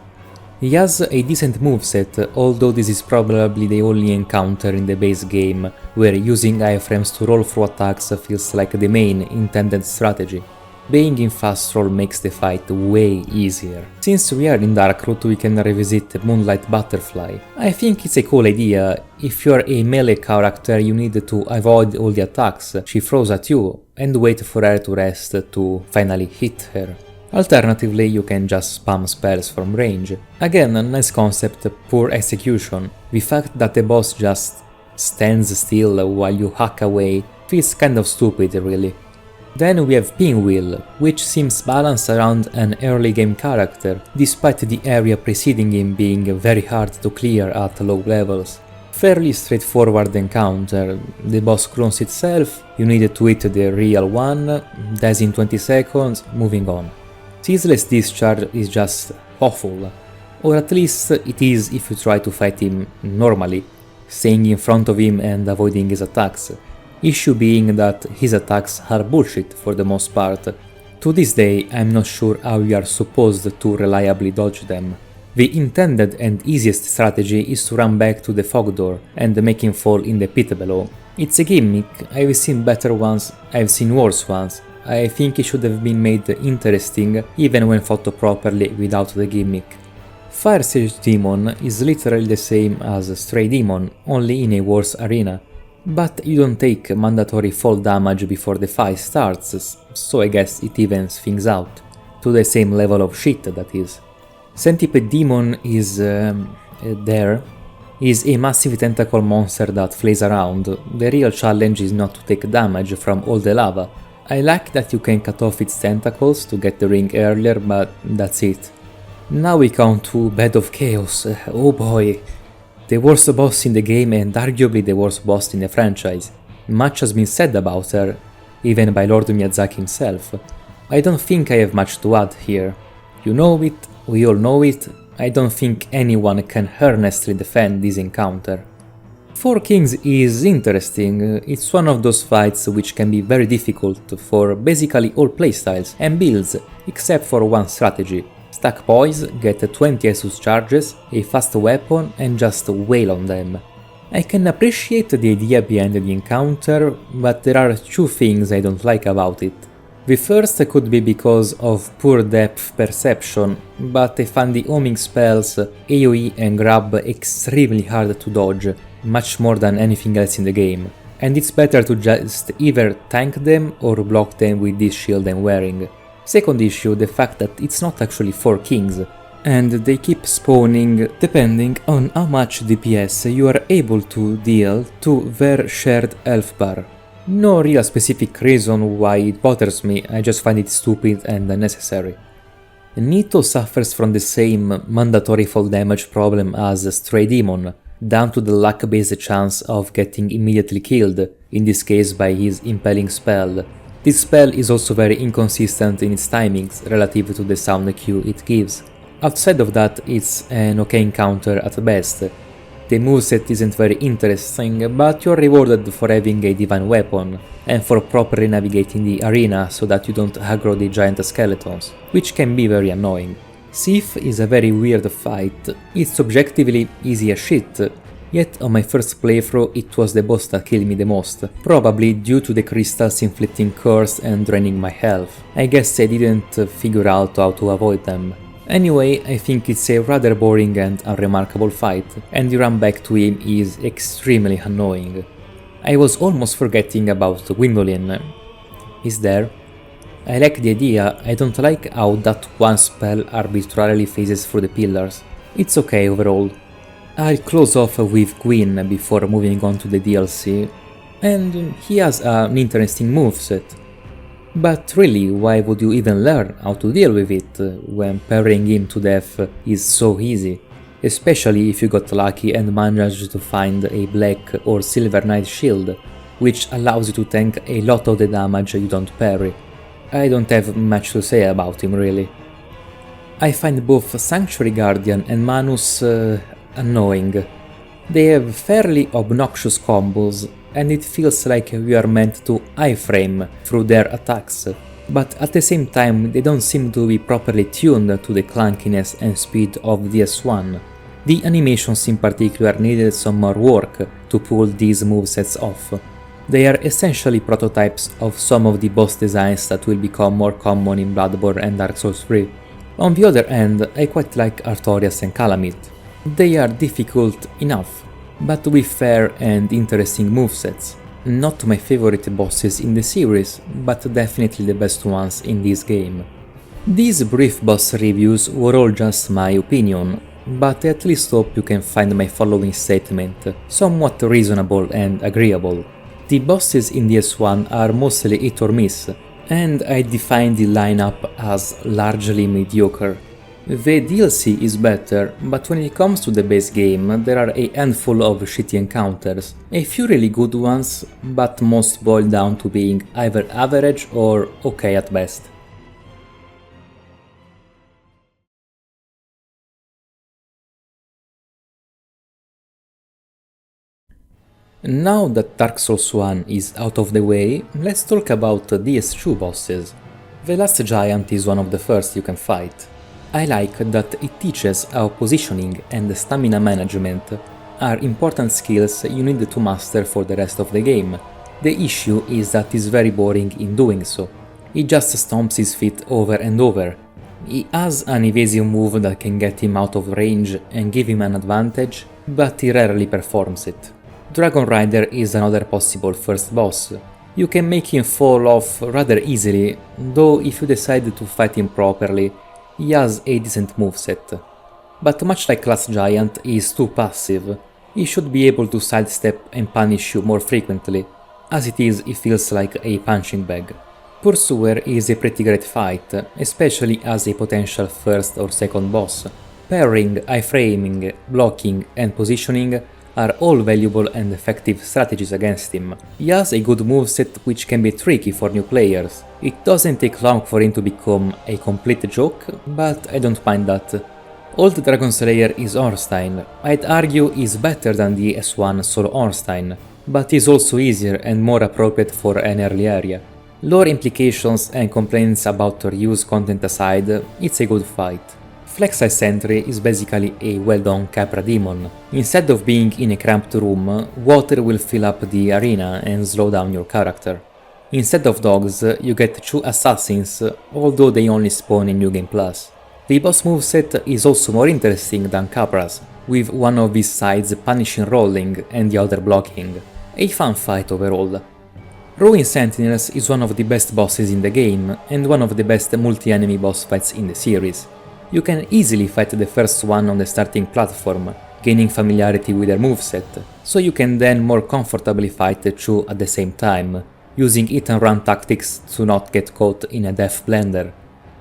He has a decent moveset, although this is probably the only encounter in the base game where using iframes to roll through attacks feels like the main intended strategy. Being in fast roll makes the fight way easier. Since we are in Darkroot, we can revisit Moonlight Butterfly. I think it's a cool idea. If you're a melee character, you need to avoid all the attacks she throws at you and wait for her to rest to finally hit her. Alternatively, you can just spam spells from range. Again, a nice concept, poor execution. The fact that the boss just stands still while you hack away feels kind of stupid, really. Then we have Pinwheel, which seems balanced around an early game character, despite the area preceding him being very hard to clear at low levels. Fairly straightforward encounter, the boss clones itself, you need to hit the real one, dies in 20 seconds, moving on. Ceaseless Discharge is just awful, or at least it is if you try to fight him normally, staying in front of him and avoiding his attacks. Issue being that his attacks are bullshit for the most part. To this day, I'm not sure how we are supposed to reliably dodge them. The intended and easiest strategy is to run back to the fog door and make him fall in the pit below. It's a gimmick, I've seen better ones, I've seen worse ones. I think it should have been made interesting even when fought properly without the gimmick. Fire Sage Demon is literally the same as Stray Demon, only in a worse arena. But you don't take mandatory fall damage before the fight starts, so I guess it evens things out. To the same level of shit, that is. Centipede Demon is is a massive tentacle monster that flays around. The real challenge is not to take damage from all the lava. I like that you can cut off its tentacles to get the ring earlier, but that's it. Now we come to Bed of Chaos, oh boy. The worst boss in the game and arguably the worst boss in the franchise. Much has been said about her, even by Lord Miyazaki himself. I don't think I have much to add here. You know it, we all know it, I don't think anyone can earnestly defend this encounter. Four Kings is interesting, it's one of those fights which can be very difficult for basically all playstyles and builds, except for one strategy. Stack poise, get 20 Asus charges, a fast weapon and just wail on them. I can appreciate the idea behind the encounter, but there are two things I don't like about it. The first could be because of poor depth perception, but I find the homing spells, AoE and grab extremely hard to dodge, much more than anything else in the game, and it's better to just either tank them or block them with this shield I'm wearing. Second issue, the fact that it's not actually 4 kings, and they keep spawning depending on how much DPS you are able to deal to their shared health bar. No real specific reason why it bothers me, I just find it stupid and unnecessary. Nito suffers from the same mandatory fall damage problem as Stray Demon, down to the luck-based chance of getting immediately killed, in this case by his impaling spell. This spell is also very inconsistent in its timings relative to the sound cue it gives. Outside of that, it's an okay encounter at best. The moveset isn't very interesting, but you're rewarded for having a divine weapon, and for properly navigating the arena so that you don't aggro the giant skeletons, which can be very annoying. Sif is a very weird fight, it's objectively easy as shit, yet on my first playthrough it was the boss that killed me the most, probably due to the crystals inflicting curse and draining my health. I guess I didn't figure out how to avoid them. Anyway, I think it's a rather boring and unremarkable fight, and the run back to him is extremely annoying. I was almost forgetting about Gwendolyn. He's there. I like the idea, I don't like how that one spell arbitrarily phases through the pillars. It's okay overall. I'll close off with Gwyn before moving on to the DLC, and he has an interesting moveset. But really, why would you even learn how to deal with it when parrying him to death is so easy? Especially if you got lucky and managed to find a black or silver knight shield, which allows you to tank a lot of the damage you don't parry. I don't have much to say about him really. I find both Sanctuary Guardian and Manus annoying. They have fairly obnoxious combos, and it feels like we are meant to iframe through their attacks, but at the same time they don't seem to be properly tuned to the clunkiness and speed of DS1. The animations in particular needed some more work to pull these movesets off. They are essentially prototypes of some of the boss designs that will become more common in Bloodborne and Dark Souls 3. On the other hand, I quite like Artorias and Calamith. They are difficult enough, but with fair and interesting movesets. Not my favorite bosses in the series, but definitely the best ones in this game. These brief boss reviews were all just my opinion, but I at least hope you can find my following statement somewhat reasonable and agreeable. The bosses in DS1 are mostly hit or miss, and I define the lineup as largely mediocre. The DLC is better, but when it comes to the base game, there are a handful of shitty encounters, a few really good ones, but most boil down to being either average or okay at best. Now that Dark Souls 1 is out of the way, let's talk about DS2 bosses. The last giant is one of the first you can fight. I like that it teaches how positioning and stamina management are important skills you need to master for the rest of the game. The issue is that it's very boring in doing so. He just stomps his feet over and over. He has an evasive move that can get him out of range and give him an advantage, but he rarely performs it. Dragon Rider is another possible first boss. You can make him fall off rather easily, though if you decide to fight him properly, he has a decent moveset. But much like Last Giant, he is too passive. He should be able to sidestep and punish you more frequently. As it is, he feels like a punching bag. Pursuer is a pretty great fight, especially as a potential first or second boss. Parrying, iframing, blocking and positioning are all valuable and effective strategies against him. He has a good moveset which can be tricky for new players. It doesn't take long for him to become a complete joke, but I don't mind that. Old Dragon Slayer is Ornstein. I'd argue he's better than the S1 Solo Ornstein, but he's also easier and more appropriate for an early area. Lore implications and complaints about reuse content aside, it's a good fight. Flexi Sentry is basically a well-done Capra demon. Instead of being in a cramped room, water will fill up the arena and slow down your character. Instead of dogs, you get 2 assassins, although they only spawn in New Game Plus. The boss moveset is also more interesting than Capra's, with one of his sides punishing rolling and the other blocking. A fun fight overall. Ruin Sentinels is one of the best bosses in the game, and one of the best multi-enemy boss fights in the series. You can easily fight the first one on the starting platform, gaining familiarity with their moveset, so you can then more comfortably fight the 2 at the same time, using hit and run tactics to not get caught in a death blender.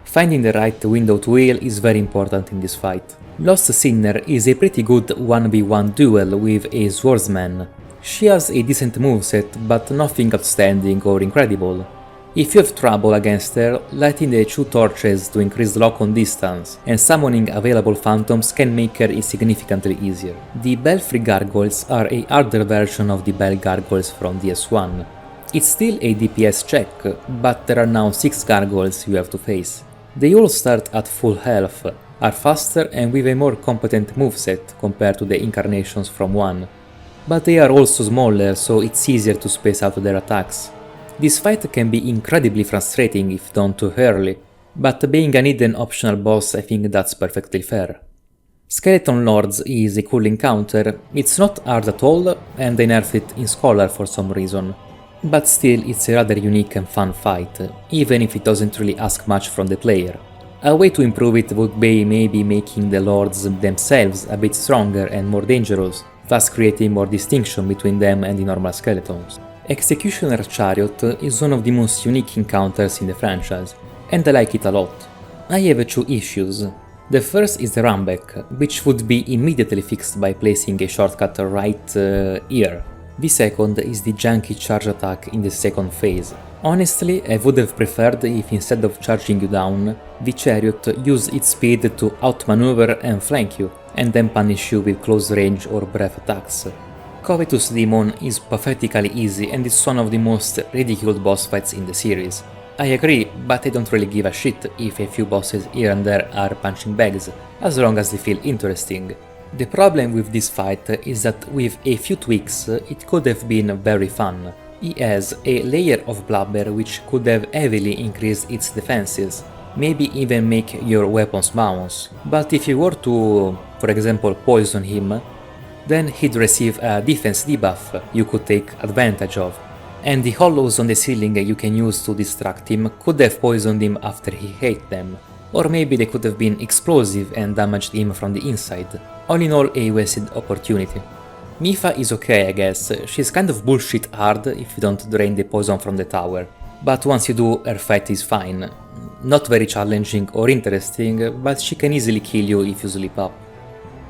Finding the right window to heal is very important in this fight. Lost Sinner is a pretty good 1v1 duel with a swordsman. She has a decent moveset, but nothing outstanding or incredible. If you have trouble against her, lighting the 2 torches to increase lock on distance and summoning available phantoms can make her significantly easier. The Belfry Gargoyles are a harder version of the Bell Gargoyles from DS1. It's still a DPS check, but there are now 6 gargoyles you have to face. They all start at full health, are faster and with a more competent moveset compared to the incarnations from 1. But they are also smaller, so it's easier to space out their attacks. This fight can be incredibly frustrating if done too early, but being an hidden optional boss, I think that's perfectly fair. Skeleton Lords is a cool encounter. It's not hard at all, and they nerfed it in Scholar for some reason. But still, it's a rather unique and fun fight, even if it doesn't really ask much from the player. A way to improve it would be maybe making the Lords themselves a bit stronger and more dangerous, thus creating more distinction between them and the normal skeletons. Executioner Chariot is one of the most unique encounters in the franchise, and I like it a lot. I have 2 issues. The first is the runback, which would be immediately fixed by placing a shortcut right here. The second is the janky charge attack in the second phase. Honestly, I would have preferred if instead of charging you down, the chariot used its speed to outmaneuver and flank you, and then punish you with close range or breath attacks. Covetous Demon is pathetically easy and is one of the most ridiculed boss fights in the series. I agree, but I don't really give a shit if a few bosses here and there are punching bags, as long as they feel interesting. The problem with this fight is that with a few tweaks it could have been very fun. He has a layer of blubber which could have heavily increased its defenses, maybe even make your weapons bounce, but if you were to, for example, poison him, then he'd receive a defense debuff you could take advantage of, and the hollows on the ceiling you can use to distract him could have poisoned him after he ate them, or maybe they could have been explosive and damaged him from the inside. All in all, a wasted opportunity. Mipha is okay, I guess. She's kind of bullshit hard if you don't drain the poison from the tower, but once you do, her fight is fine. Not very challenging or interesting, but she can easily kill you if you slip up.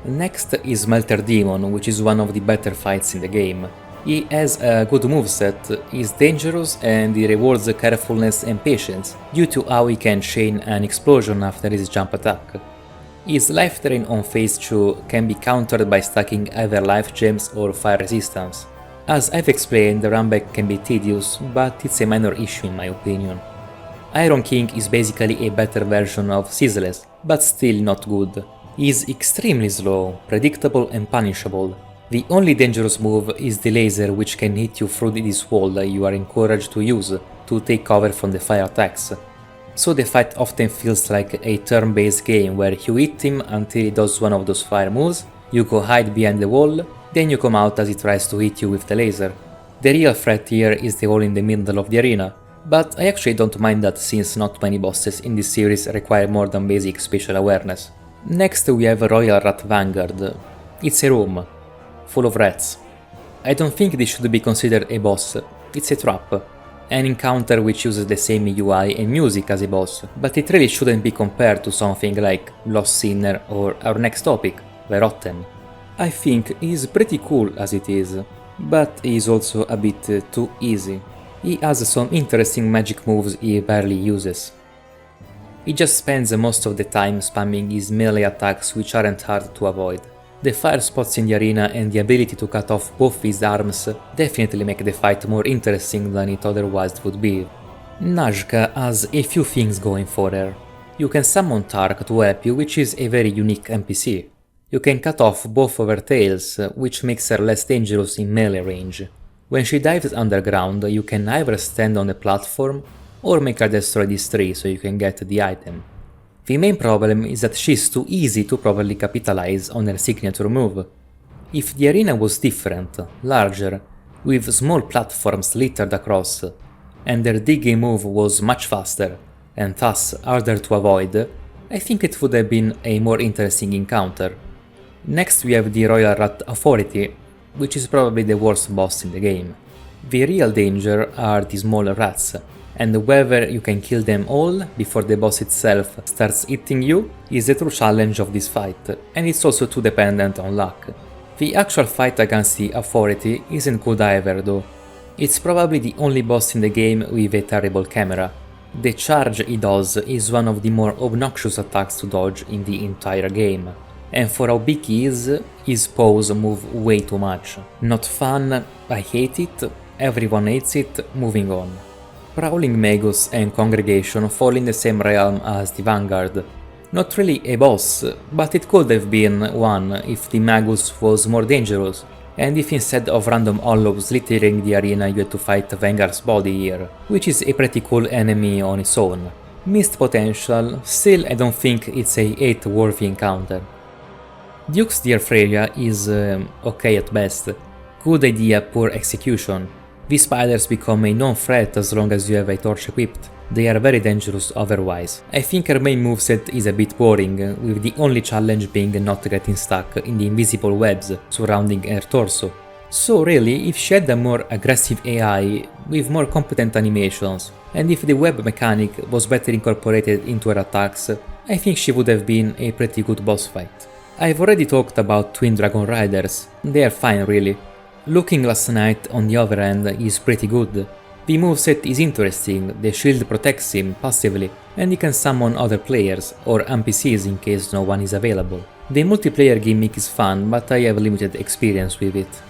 Next is Melter Demon, which is one of the better fights in the game. He has a good moveset, is dangerous and he rewards carefulness and patience due to how he can chain an explosion after his jump attack. His life drain on phase 2 can be countered by stacking either life gems or fire resistance. As I've explained, the runback can be tedious, but it's a minor issue in my opinion. Iron King is basically a better version of Ceaseless, but still not good. He is extremely slow, predictable and punishable. The only dangerous move is the laser, which can hit you through this wall that you are encouraged to use to take cover from the fire attacks. So the fight often feels like a turn-based game where you hit him until he does one of those fire moves, you go hide behind the wall, then you come out as he tries to hit you with the laser. The real threat here is the hole in the middle of the arena, but I actually don't mind that since not many bosses in this series require more than basic spatial awareness. Next we have Royal Rat Vanguard. It's a room, full of rats. I don't think this should be considered a boss, it's a trap. An encounter which uses the same UI and music as a boss, but it really shouldn't be compared to something like Lost Sinner or our next topic, Verotten. I think he's pretty cool as it is, but he's also a bit too easy. He has some interesting magic moves he barely uses. He just spends most of the time spamming his melee attacks which aren't hard to avoid. The fire spots in the arena and the ability to cut off both his arms definitely make the fight more interesting than it otherwise would be. Najka has a few things going for her. You can summon Tark to help you, which is a very unique NPC. You can cut off both of her tails, which makes her less dangerous in melee range. When she dives underground, you can either stand on a platform or make her destroy this tree so you can get the item. The main problem is that she's too easy to properly capitalize on her signature move. If the arena was different, larger, with small platforms littered across, and her digging move was much faster, and thus harder to avoid, I think it would have been a more interesting encounter. Next we have the Royal Rat Authority, which is probably the worst boss in the game. The real danger are the small rats, and whether you can kill them all before the boss itself starts hitting you is the true challenge of this fight, and it's also too dependent on luck. The actual fight against the Authority isn't good either though. It's probably the only boss in the game with a terrible camera. The charge he does is one of the more obnoxious attacks to dodge in the entire game, and for how big he is, his pose move way too much. Not fun, I hate it, everyone hates it, moving on. Prowling Magus and Congregation fall in the same realm as the Vanguard. Not really a boss, but it could have been one if the Magus was more dangerous, and if instead of random hollows littering the arena you had to fight Vanguard's body here, which is a pretty cool enemy on its own. Missed potential, still I don't think it's a hate-worthy encounter. Duke's Dear Freya is okay at best. Good idea, poor execution. These spiders become a non-threat as long as you have a torch equipped. They are very dangerous otherwise. I think her main moveset is a bit boring, with the only challenge being not getting stuck in the invisible webs surrounding her torso. So really, if she had a more aggressive AI, with more competent animations, and if the web mechanic was better incorporated into her attacks, I think she would have been a pretty good boss fight. I've already talked about Twin Dragon Riders, they are fine really. Looking Last Night on the other hand is pretty good. The moveset is interesting, the shield protects him passively, and he can summon other players or NPCs in case no one is available. The multiplayer gimmick is fun, but I have limited experience with it.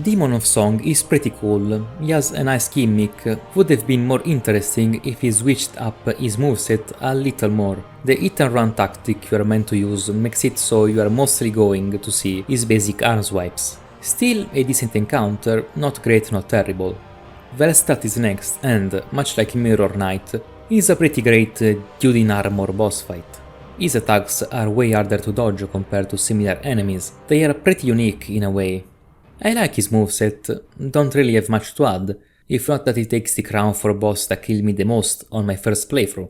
Demon of Song is pretty cool, he has a nice gimmick, would have been more interesting if he switched up his moveset a little more. The hit and run tactic you are meant to use makes it so you are mostly going to see his basic arm swipes. Still a decent encounter, not great not terrible. Velstadt is next and, much like Mirror Knight, is a pretty great dude in armor boss fight. His attacks are way harder to dodge compared to similar enemies, they are pretty unique in a way. I like his moveset, don't really have much to add, if not that he takes the crown for boss that killed me the most on my first playthrough.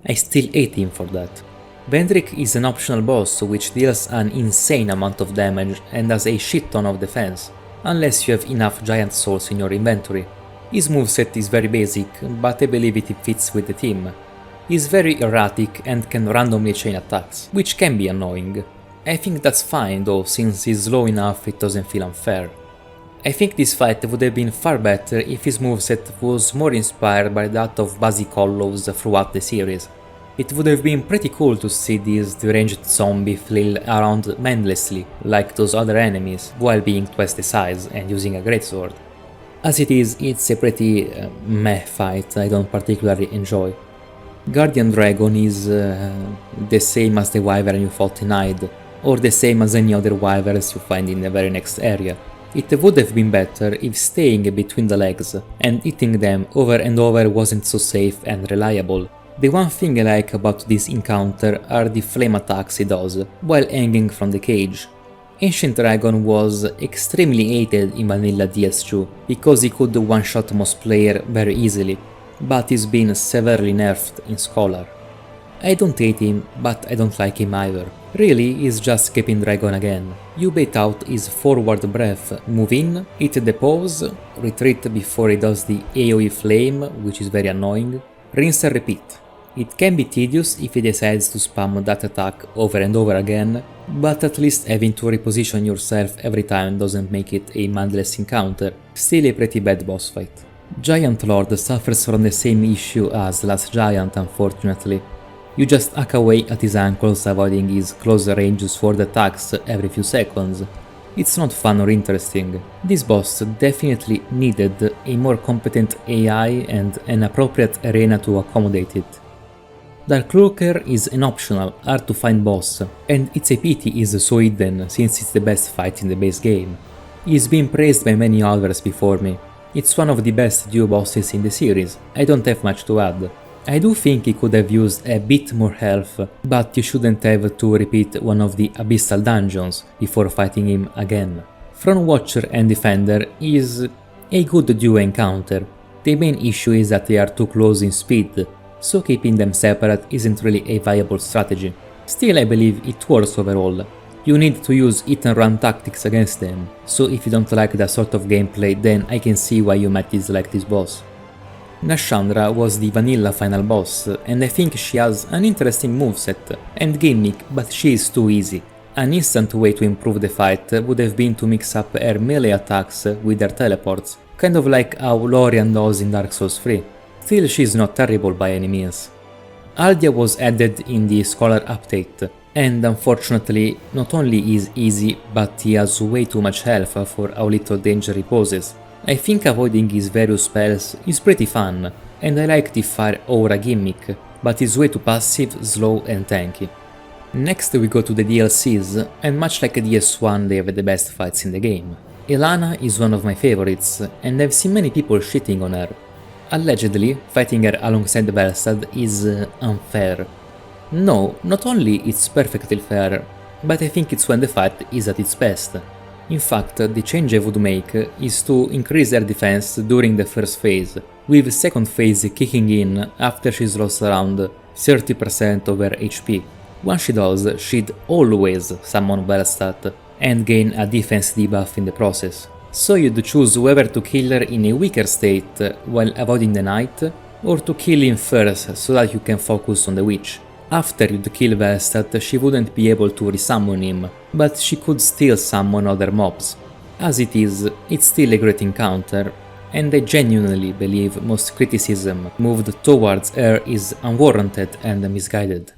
I still hate him for that. Vendrick is an optional boss which deals an insane amount of damage and has a shit ton of defense, unless you have enough giant souls in your inventory. His moveset is very basic, but I believe it fits with the team. He's very erratic and can randomly chain attacks, which can be annoying. I think that's fine though, since he's slow enough it doesn't feel unfair. I think this fight would have been far better if his moveset was more inspired by that of Basic Hollows throughout the series. It would have been pretty cool to see this deranged zombie flail around mindlessly, like those other enemies, while being twice the size and using a greatsword. As it is, it's a pretty meh fight I don't particularly enjoy. Guardian Dragon is the same as the wyvern you fought in Hyde, or the same as any other wyverns you find in the very next area. It would have been better if staying between the legs and hitting them over and over wasn't so safe and reliable. The one thing I like about this encounter are the flame attacks he does while hanging from the cage. Ancient Dragon was extremely hated in vanilla DS2 because he could one-shot most players very easily, but he's been severely nerfed in Scholar. I don't hate him, but I don't like him either. Really, he's just Escaping Dragon again. You bait out his forward breath, move in, hit the pause, retreat before he does the AoE flame, which is very annoying, rinse and repeat. It can be tedious if he decides to spam that attack over and over again, but at least having to reposition yourself every time doesn't make it a mindless encounter, still a pretty bad boss fight. Giant Lord suffers from the same issue as Last Giant, unfortunately. You just hack away at his ankles, avoiding his close range sword attacks every few seconds. It's not fun or interesting. This boss definitely needed a more competent AI and an appropriate arena to accommodate it. Dark Lurker is an optional, hard to find boss, and it's a pity he's so hidden since it's the best fight in the base game. He's been praised by many others before me. It's one of the best duo bosses in the series, I don't have much to add. I do think he could have used a bit more health, but you shouldn't have to repeat one of the Abyssal dungeons before fighting him again. Throne Watcher and Defender is a good duo encounter. The main issue is that they are too close in speed, so keeping them separate isn't really a viable strategy. Still, I believe it works overall. You need to use hit and run tactics against them, so if you don't like that sort of gameplay, then I can see why you might dislike this boss. Nashandra was the vanilla final boss, and I think she has an interesting moveset and gimmick, but she is too easy. An instant way to improve the fight would have been to mix up her melee attacks with her teleports, kind of like how Lorian does in Dark Souls 3. Still, she's not terrible by any means. Aldia was added in the Scholar update, and unfortunately not only is easy, but he has way too much health for how little danger he poses. I think avoiding his various spells is pretty fun, and I like the Fire Aura gimmick, but he's way too passive, slow and tanky. Next we go to the DLCs, and much like DS1 they have the best fights in the game. Elana is one of my favorites, and I've seen many people shitting on her. Allegedly, fighting her alongside Velstadt is unfair. No, not only it's perfectly fair, but I think it's when the fight is at its best. In fact, the change I would make is to increase her defense during the first phase, with second phase kicking in after she's lost around 30% of her HP. Once she does, she'd always summon Velstadt and gain a defense debuff in the process. So you'd choose whether to kill her in a weaker state while avoiding the knight, or to kill him first so that you can focus on the witch. After you'd kill Velstadt, she wouldn't be able to resummon him, but she could still summon other mobs. As it is, it's still a great encounter, and I genuinely believe most criticism moved towards her is unwarranted and misguided.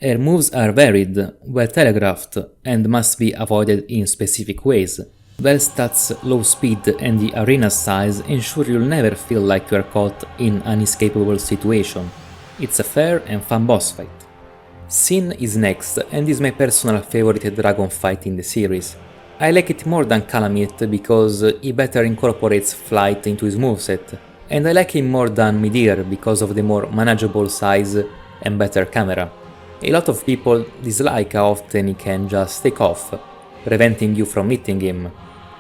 Her moves are varied, well telegraphed, and must be avoided in specific ways. Well stats, low speed, and the arena size ensure you'll never feel like you're caught in an inescapable situation. It's a fair and fun boss fight. Sin is next, and is my personal favorite dragon fight in the series. I like it more than Calamite because he better incorporates flight into his moveset, and I like him more than Midir because of the more manageable size and better camera. A lot of people dislike how often he can just take off, preventing you from hitting him,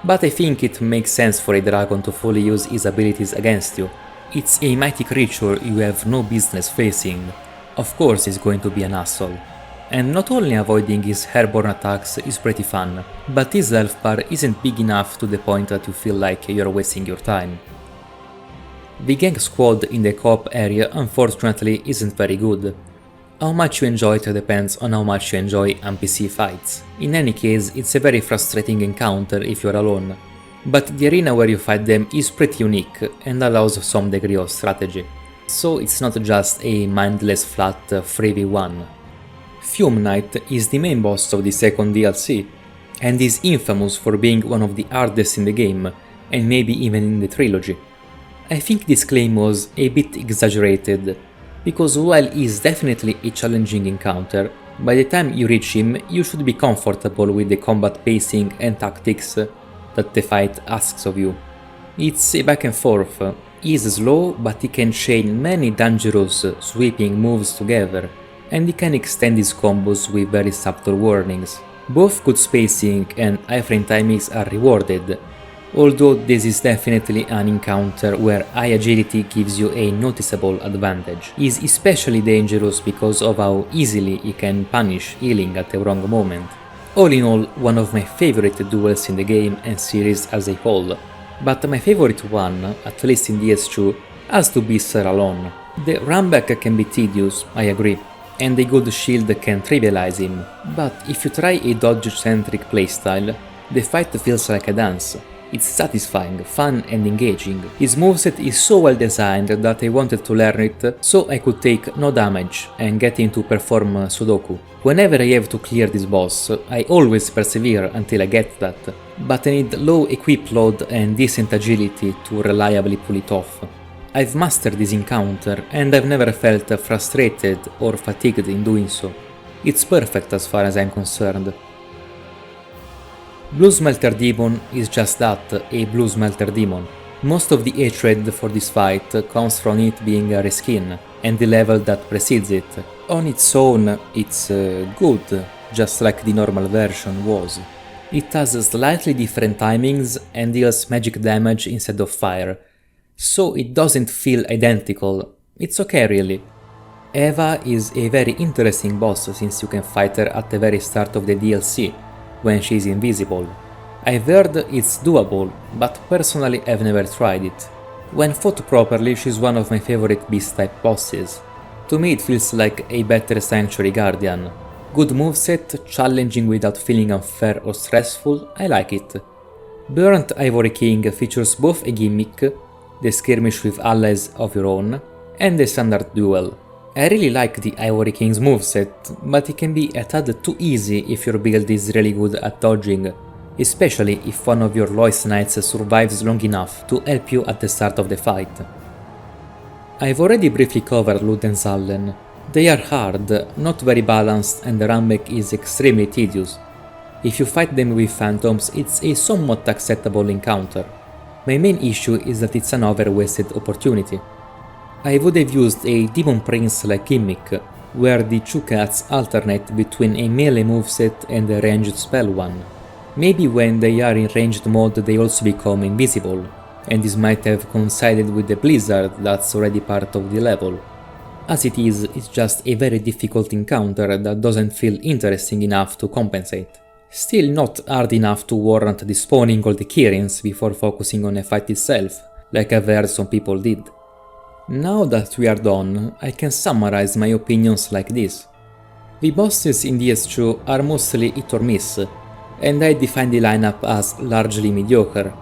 but I think it makes sense for a dragon to fully use his abilities against you. It's a mighty creature you have no business facing. Of course he's going to be an asshole. And not only avoiding his airborne attacks is pretty fun, but his health bar isn't big enough to the point that you feel like you're wasting your time. The gang squad in the co-op area unfortunately isn't very good. How much you enjoy it depends on how much you enjoy NPC fights. In any case, it's a very frustrating encounter if you're alone, but the arena where you fight them is pretty unique and allows some degree of strategy, so it's not just a mindless flat 3v1. Fume Knight is the main boss of the second DLC, and is infamous for being one of the hardest in the game, and maybe even in the trilogy. I think this claim was a bit exaggerated, because while he is definitely a challenging encounter, by the time you reach him you should be comfortable with the combat pacing and tactics that the fight asks of you. It's a back and forth, he is slow but he can chain many dangerous sweeping moves together, and he can extend his combos with very subtle warnings. Both good spacing and iframe timings are rewarded, although this is definitely an encounter where high agility gives you a noticeable advantage. He is especially dangerous because of how easily he can punish healing at the wrong moment. All in all, one of my favorite duels in the game and series as a whole, but my favorite one, at least in DS2, has to be Serralon. The runback can be tedious, I agree, and a good shield can trivialize him, but if you try a dodge-centric playstyle, the fight feels like a dance. It's satisfying, fun and engaging. His moveset is so well designed that I wanted to learn it so I could take no damage and get him to perform Sudoku. Whenever I have to clear this boss, I always persevere until I get that, but I need low equip load and decent agility to reliably pull it off. I've mastered this encounter and I've never felt frustrated or fatigued in doing so. It's perfect as far as I'm concerned. Blue Smelter Demon is just that, a Blue Smelter Demon. Most of the hatred for this fight comes from it being a reskin, and the level that precedes it. On its own, it's good, just like the normal version was. It has slightly different timings and deals magic damage instead of fire, so it doesn't feel identical. It's okay really. Eva is a very interesting boss since you can fight her at the very start of the DLC, when she is invisible. I've heard it's doable, but personally I've never tried it. When fought properly, she's one of my favorite beast-type bosses. To me it feels like a better Sanctuary Guardian. Good moveset, challenging without feeling unfair or stressful, I like it. Burnt Ivory King features both a gimmick, the skirmish with allies of your own, and the standard duel. I really like the Ivory King's moveset, but it can be a tad too easy if your build is really good at dodging, especially if one of your Lois Knights survives long enough to help you at the start of the fight. I've already briefly covered Ludenzallen. They are hard, not very balanced, and the runback is extremely tedious. If you fight them with phantoms, it's a somewhat acceptable encounter. My main issue is that it's another wasted opportunity. I would have used a Demon Prince-like gimmick, where the two cats alternate between a melee moveset and a ranged spell one. Maybe when they are in ranged mode they also become invisible, and this might have coincided with the blizzard that's already part of the level. As it is, it's just a very difficult encounter that doesn't feel interesting enough to compensate. Still not hard enough to warrant despawning all the Kirins before focusing on the fight itself, like I've heard some people did. Now that we are done, I can summarize my opinions like this. The bosses in DS2 are mostly hit or miss. and I define the lineup as largely mediocre.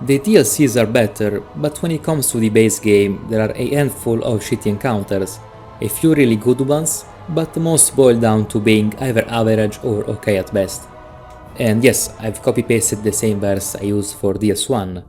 The DLCs are better, but when it comes to the base game, there are a handful of shitty encounters, a few really good ones, but most boil down to being either average or okay at best. And yes, I've copy-pasted the same verse I used for DS1.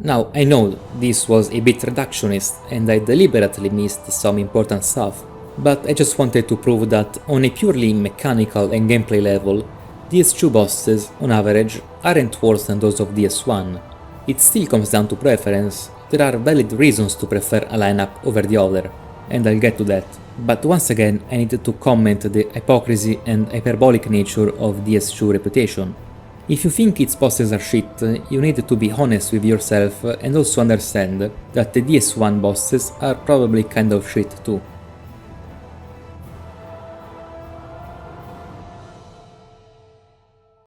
Now, I know this was a bit reductionist and I deliberately missed some important stuff, but I just wanted to prove that on a purely mechanical and gameplay level, DS2 bosses, on average, aren't worse than those of DS1. It still comes down to preference, there are valid reasons to prefer a lineup over the other, and I'll get to that. But once again, I needed to comment the hypocrisy and hyperbolic nature of DS2 reputation. If you think its bosses are shit, you need to be honest with yourself and also understand that the DS1 bosses are probably kind of shit too.